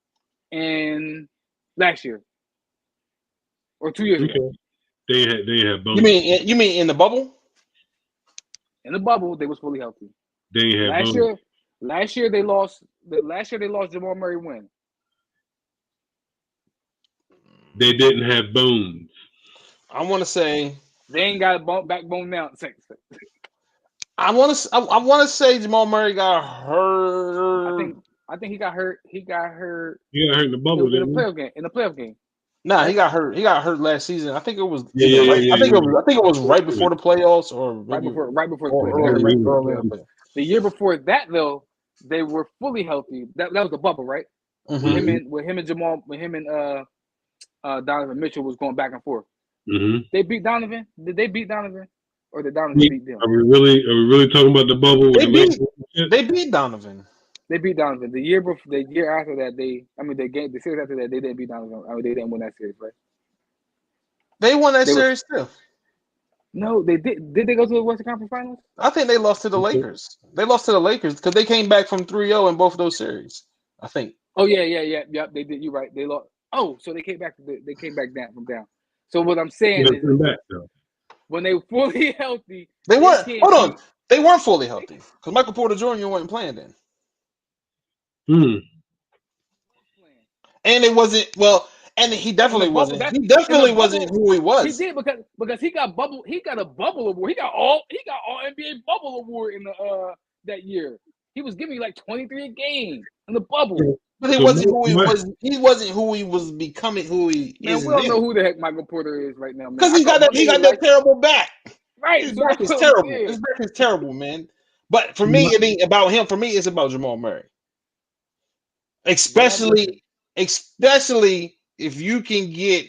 in last year or 2 years ago? They had both. You mean in the bubble? In the bubble, they was fully healthy. They had both. Last year they lost. Last year they lost Jamal Murray. When they didn't have bones. I want to say they ain't got a backbone now. I want to say Jamal Murray got hurt. I think he got hurt. He got hurt in the bubble. In the playoff game. Nah, he got hurt. He got hurt last season. I think it was. I think it was right before the playoffs, or right before the playoffs. The year before that, though, they were fully healthy. That was the bubble, right? Mm-hmm. With him and Jamal, with him and Donovan Mitchell was going back and forth. Mm-hmm. They beat Donovan. Did they beat Donovan, or did Donovan beat them? Are we really talking about the bubble? They beat Donovan. They beat Donovan. The year after that, the series after that, they didn't beat Donovan. I mean, they didn't win that series, right? They won that series too. No, they did. Did they go to the Western Conference Finals? I think they lost to the Lakers. They lost to the Lakers because they came back from 3-0 in both of those series. I think. Oh yeah. Yep, they did. You're right. They lost. Oh, so they came back. They came back down from down. So what I'm saying is, when they were fully healthy, they weren't. Hold on, they weren't fully healthy because Michael Porter Jr. wasn't playing then. And it wasn't well. And he definitely wasn't. He definitely wasn't who he was. He did because he got bubble. He got a bubble award. He got all NBA bubble award in the that year. He was giving like 23 a game in the bubble. But he wasn't who he was. He wasn't who he was becoming. Who he is. We don't know who the heck Michael Porter is right now. Because he got that terrible back. Right, his back is terrible. His back is terrible, man. But for me, it ain't about him. For me, it's about Jamal Murray. Especially if you can get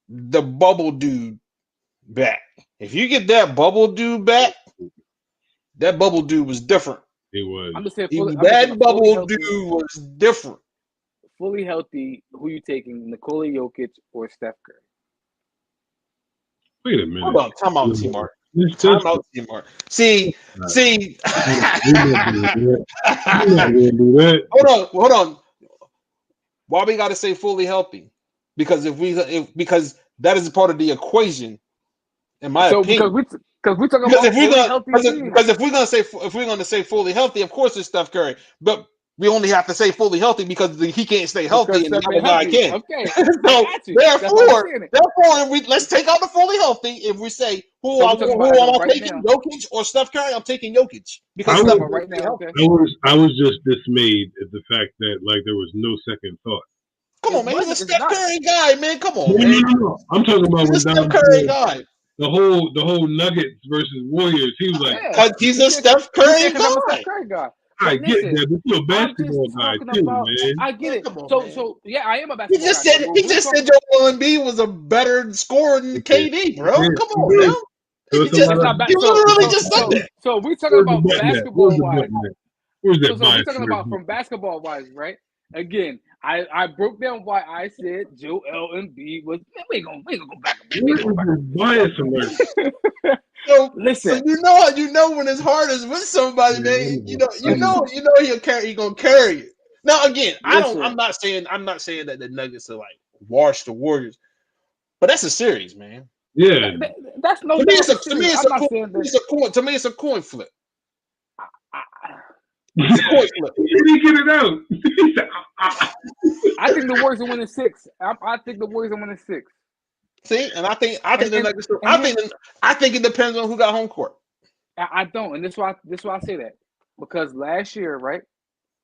the bubble dude back. If you get that bubble dude back, that bubble dude was different. It was. That bubble dude was different. Fully healthy, who you taking, Nikola Jokic or Steph Curry? Wait a minute. Hold on, time out, T-Mark. Time out, T-Mark. See. Hold on. Why we got to say fully healthy? Because because that is a part of the equation, in my opinion. Because we're talking about fully healthy. Because if we're gonna say fully healthy, of course it's Steph Curry. But we only have to say fully healthy because he can't stay healthy and the other guy can. Okay. Therefore, let's take out the fully healthy. If we say who am I taking, Jokic or Steph Curry, I'm taking Jokic because I was just dismayed at the fact that there was no second thought. Come on, man, he's a Steph Curry guy, man. Come on, man. No. I'm talking about he's a Steph Curry guy. The whole Nuggets versus Warriors. He was because he's a Steph Curry guy. I get that, but you're a basketball guy too, man. I get it. So yeah, I am a He basketball guy. He just said Joel Embiid was a better scorer than KD, bro. Come on, man. He literally just said that. So we're talking about basketball wise. We're talking about from basketball wise, right? Again, I broke down why I said Joel Embiid was. We ain't gonna go back. So listen, so you know when his heart is with somebody, man. You know he gonna carry it. Now again, I'm not saying that the Nuggets are wash the Warriors, but that's a series, man. Yeah, that's no. To me, it's a coin flip. It's a coin flip. Did he get it out? I think the Warriors are winning 6. I think the Warriors are winning 6. See, and I think the Nuggets. I think it depends on who got home court. I don't, and this is why I say that, because last year, right?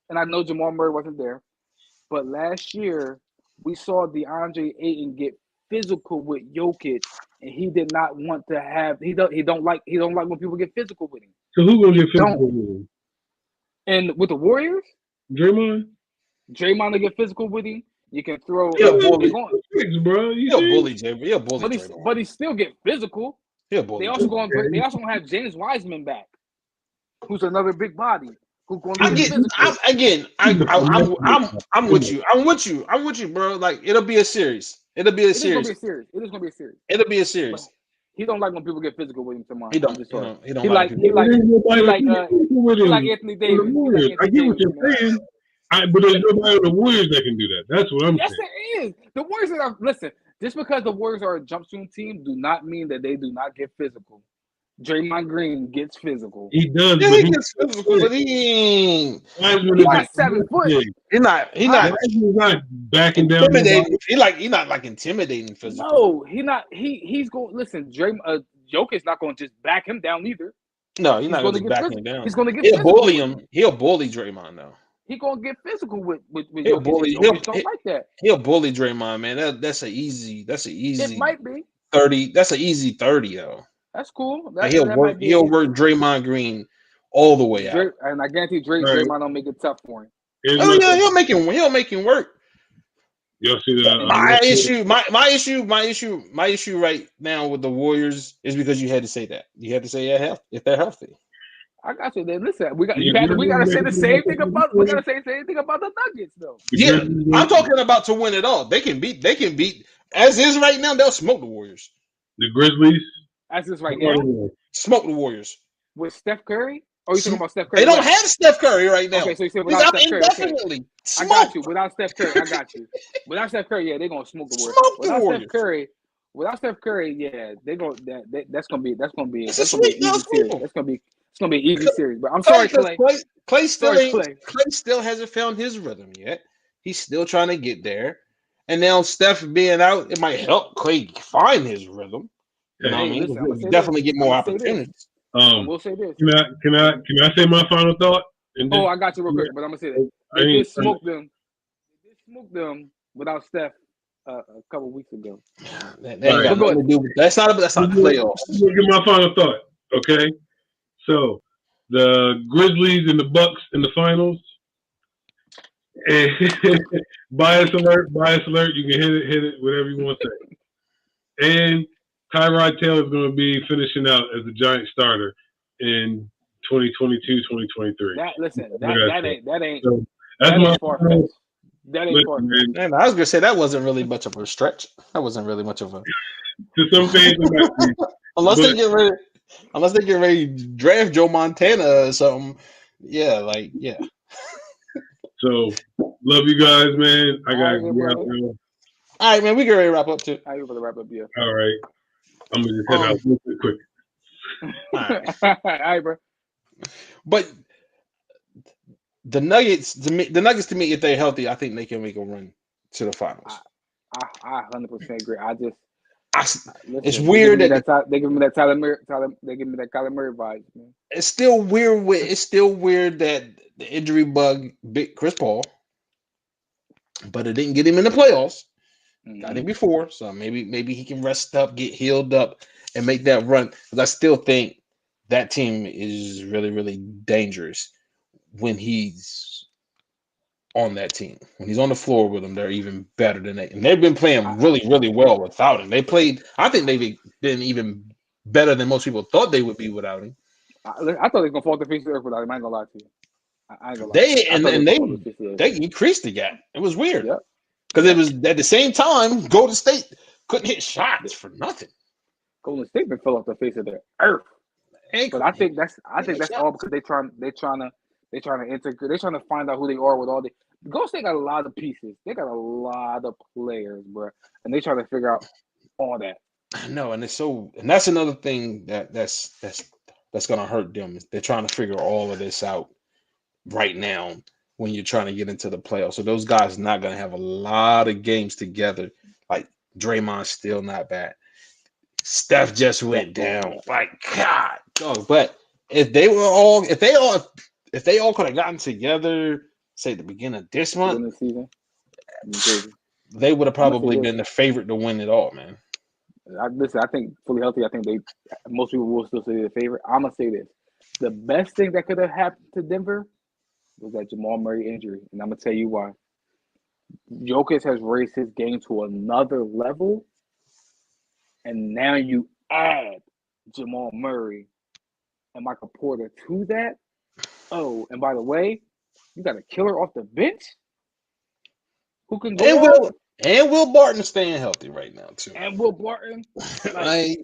And I know Jamal Murray wasn't there, but last year we saw DeAndre Ayton get physical with Jokic, and he did not want to have. He don't like when people get physical with him. So who gonna get physical with him? And with the Warriors, Draymond will get physical with him. You can throw. He'll bully, bro. He'll bully Jay. He'll bully Jay. But he still get physical. He'll bully. They also going to have James Wiseman back, who's another big body. I'm with you. I'm with you, bro. It'll be a series. It'll be a series. It is gonna be a series. It'll be a series. But he don't like when people get physical with him tomorrow. He don't like Anthony Davis. I get what you're saying. But there's nobody on the Warriors that can do that. That's what I'm saying. Yes, there is. The Warriors listen. Just because the Warriors are a jump shooting team, do not mean that they do not get physical. Draymond Green gets physical. He does. Yeah, he gets physical, but he ain't. He's not 7 foot. He's not backing down. Intimidating. He's not intimidating physical. No, he's not. He's going. Listen, Jokic's not going to just back him down either. No, he's not going to back him down. He's going to get. He'll bully him. He'll bully Draymond though. He's going to get physical with he'll Jokic. Bully. Jokic don't like that. He'll bully Draymond, man. That's an easy. It might be 30. That's an easy 30 though. That's cool. He'll work Draymond Green all the way out. And I guarantee Draymond don't make it tough for him. Oh yeah, he'll make him work. Y'all see that? My issue right now with the Warriors is because you had to say that. You had to say if they're healthy. I got you. Then listen, we got to say the same thing about the Nuggets though. Yeah, I'm talking about to win it all. They can beat as is right now. They'll smoke the Warriors. The Grizzlies. As is right now. Smoke the Warriors With Steph Curry. Or you talking about Steph Curry? They don't have Steph Curry right now. Okay, so you said without Steph Curry. Indefinitely. Okay. I got you. Without Steph Curry, I got you. Without Steph Curry, yeah, they're gonna smoke the Warriors. Without Steph Curry, yeah, that's gonna be an easy series. It's gonna be an easy series. But I'm sorry, Clay. Clay still hasn't found his rhythm yet. He's still trying to get there. And now Steph being out, it might help Clay find his rhythm. You know what I mean? Listen, definitely get more opportunities. We'll say this. Can I say my final thought? I got you real quick, but I'm gonna say this. They did smoke them without Steph a couple weeks ago. That's not the playoffs. I'll give my final thought. Okay, so the Grizzlies and the Bucks in the finals. And bias alert. You can hit it, whatever you want to say. And Tyrod Taylor is going to be finishing out as a Giant starter in 2022, 2023. That ain't far-fetched. That ain't far-fetched. Man, I was going to say that wasn't really much of a stretch. That wasn't really much of a. To some fans, unless they get ready to draft Joe Montana or something. Yeah. So, love you guys, man. I got to get out now. All right, man. We can ready to wrap up too. I'm going to wrap up, yeah. All right. I'm going to just head out a little bit quick. All right, bro. But the Nuggets to me, if they're healthy, I think they can make a run to the finals. I 100% agree. It's weird that they give me that Kyler Murray vibes, man. It's still weird that the injury bug bit Chris Paul, but it didn't get him in the playoffs. Got him before, so maybe he can rest up, get healed up, and make that run. Because I still think that team is really, really dangerous when he's on that team. When he's on the floor with them, they're even better than they. And they've been playing really, really well without him. I think they've been even better than most people thought they would be without him. I thought they were gonna fall off the face of the earth without him. I ain't gonna lie to you. I ain't gonna lie. They increased the gap. It was weird. Yep. Because it was at the same time, Golden State couldn't hit shots for nothing. Golden State been fell off the face of the earth. But I think that's all because they're trying to integrate. They're trying to find out who they are with all the. Golden State got a lot of pieces. They got a lot of players, bro, and they trying to figure out all that. No, and that's another thing that's gonna hurt them. They're trying to figure all of this out right now. When you're trying to get into the playoffs. So those guys are not going to have a lot of games together. Like Draymond's still not bad. Steph just went down. Like, God, dog. But if they all could have gotten together, say the beginning of this month, they would have probably been the favorite to win it all, man. I think fully healthy, most people will still say the favorite. I'm going to say this. The best thing that could have happened to Denver was that Jamal Murray injury, and I'm gonna tell you why. Jokic has raised his game to another level, and now you add Jamal Murray and Michael Porter to that. Oh, and by the way, you got a killer off the bench who can go. And Will Barton staying healthy right now too. And Will Barton, they're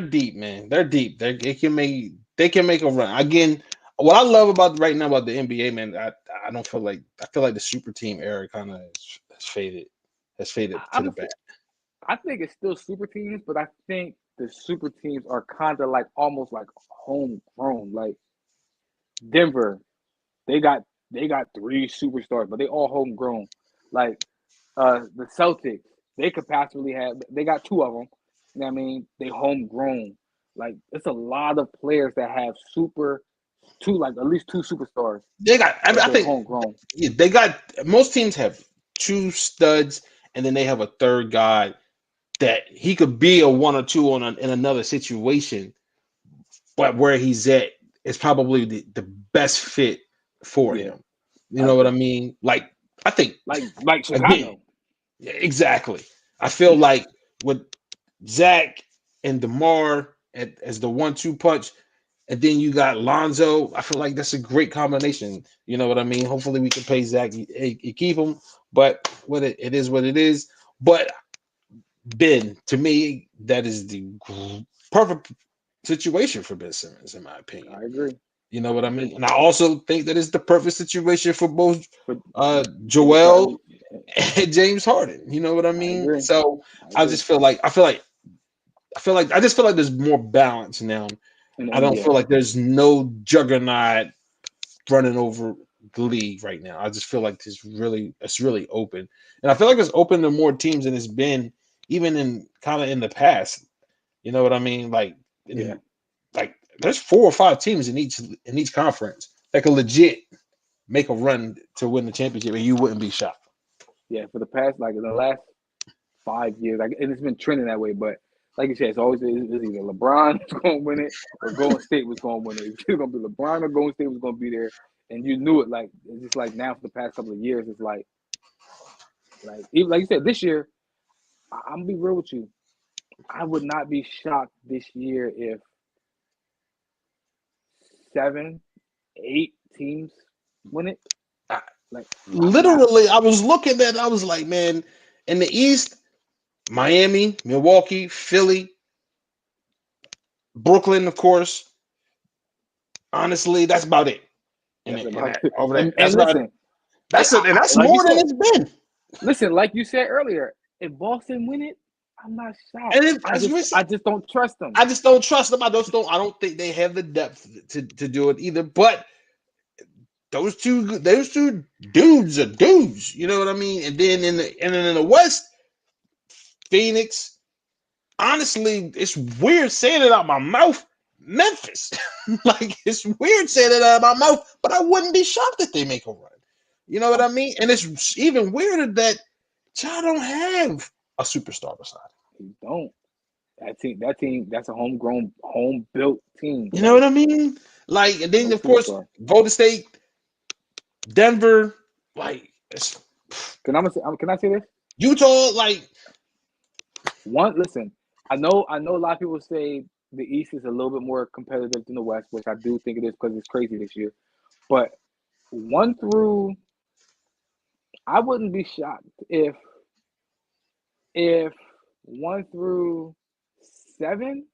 deep, man. They're deep. They can make a run again. What I love about right now about the NBA, man, I feel like the super team era kind of has faded to the back. I think it's still super teams, but I think the super teams are kind of like almost like homegrown. Like Denver, they got 3 superstars, but they all homegrown. Like the Celtics, they could possibly they got 2 of them. You know what I mean? They homegrown. Like it's a lot of players that have at least 2 superstars. They got. I think homegrown. They got. Most teams have 2 studs, and then they have a third guy that he could be a 1 or 2 in another situation, but where he's at is probably the best fit for him. You know what I mean? Like I think, like Chicago. Again, exactly. I feel like with Zach and DeMar as the 1-2 punch. and then you got Lonzo. I feel like that's a great combination. You know what I mean? Hopefully, we can pay Zach and keep him. But what it is, what it is. But Ben, to me, that is the perfect situation for Ben Simmons, in my opinion. I agree. You know what I mean? And I also think that is the perfect situation for both But Joel and James Harden. You know what I I mean? agree. So I I agree. just feel like I just feel like there's more balance now. In the I don't NBA. feel like there's no juggernaut running over the league right now. I just feel like it's really open. And I feel like it's open to more teams than it's been even in kind of in the past. You know what I mean? Like Yeah. like there's 4 or 5 teams in each conference that could legit make a run to win the championship and you wouldn't be shocked. Yeah. For the past, like in the last 5 years, like, and it's been trending that way. But like you said, it's always either LeBron was going to win it or Golden State was going to win it. It's either going to be LeBron or Golden State was going to be there, and you knew it. Like it's just like now for the past couple of years, it's like even like you said, this year, I'm gonna be real with you. I would not be shocked this year if 7, 8 teams win it. Like Literally, I was looking at, I was like, man, in the East, Miami, Milwaukee, Philly, Brooklyn, of course. Honestly, that's about it. that's And about it. over there, And that's about it. listen, That's it, and that's like more you than said, it's been. listen, like you said earlier, if Boston win it, I'm not shocked. And I just don't trust them. I just don't trust them. I don't think they have the depth to do it either. But those two dudes are dudes. You know what I mean? And then in the West, Phoenix. Honestly, it's weird saying it out my mouth. Memphis, like it's weird saying it out of my mouth, but I wouldn't be shocked if they make a run. You know what I mean? And it's even weirder that y'all don't have a superstar beside him. You don't. That team, that's a homegrown, home built team. You know what I mean? Like, and then No of course, superstar. Golden State, Denver, like Can I say this? Utah, like Listen, I know a lot of people say the East is a little bit more competitive than the West, which I do think it is because it's crazy this year. But 1 through, I wouldn't be shocked if 1 through 7,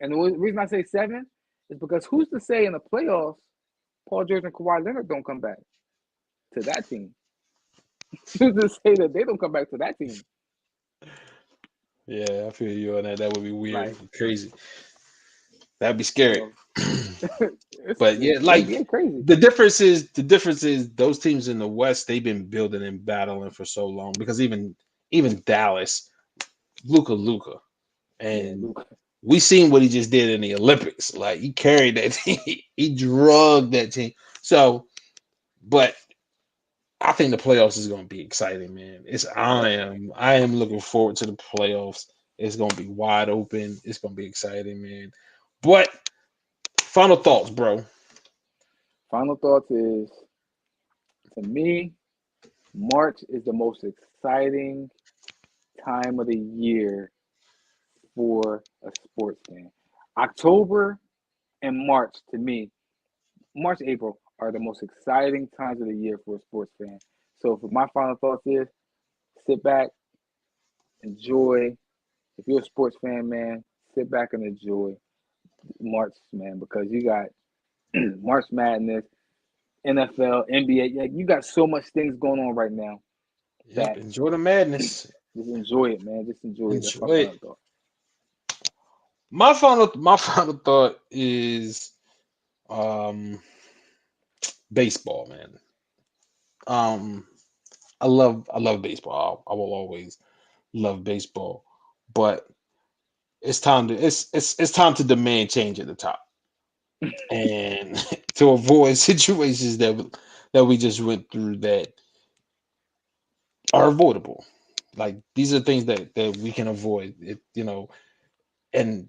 and the reason I say 7 is because who's to say in the playoffs Paul George and Kawhi Leonard don't come back to that team? Who's to say that they don't come back to that team? yeah, I feel you on that. That would be weird, crazy. That'd be So, scary. But yeah, like crazy. the difference is those teams in the West, they've been building and battling for so long because even Dallas, Luka, and we seen what he just did in the Olympics. Like he carried that team, he drugged that team. So, but I think the playoffs is going to be exciting, man. I am looking forward to the playoffs. It's going to be wide open. It's going to be exciting, man. But final thoughts, bro. Final thoughts is, to me, March is the most exciting time of the year for a sports fan. October and March, to me, March, April are the most exciting times of the year for a sports fan. So for my final thoughts is, sit back, enjoy. If you're a sports fan, man, sit back and enjoy March, man, because you got March Madness, NFL, NBA. Like, you got so much things going on right now. Yep, enjoy the madness. Just enjoy it, man. Just enjoy it. That's my final thought. My final thought is baseball, man. I love baseball. I will always love baseball, but it's time to demand change at the top, and to avoid situations that we just went through that are avoidable. Like these are things that we can avoid. And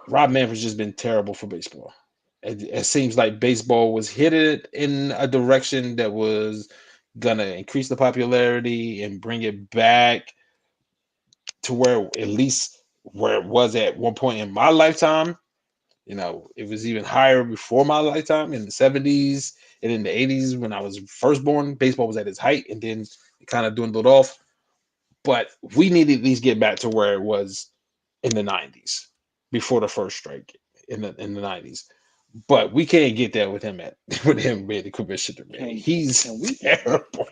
Rob Manfred's just been terrible for baseball. It seems like baseball was headed in a direction that was gonna increase the popularity and bring it back to where at least where it was at one point in my lifetime. You know, it was even higher before my lifetime in the 70s and in the 80s when I was first born. Baseball was at its height and then it kind of dwindled off. But we need to at least get back to where it was in the 90s before the first strike in the 90s. But we can't get there with him with him being the commissioner, man. He's terrible.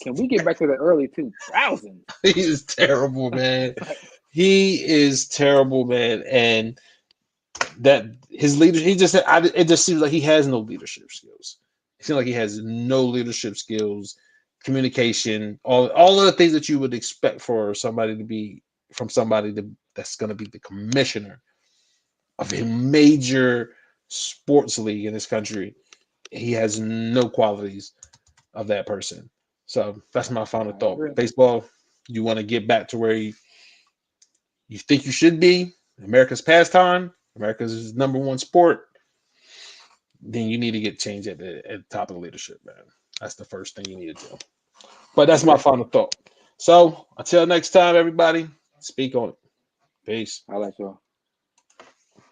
Can we get back to the early 2000s? He's terrible, man. He is terrible, man. And that his leadership, it just seems like he has no leadership skills. It seems like he has no leadership skills, communication, all of the things that you would expect for somebody to be that's going to be the commissioner of a major sports league in this country. He has no qualities of that person. So that's my final thought. Baseball, you want to get back to where you think you should be, America's pastime, America's number one sport, then you need to get changed at the top of the leadership, man. That's the first thing you need to do. But that's my final thought. So until next time, everybody, speak on it. Peace. I like y'all.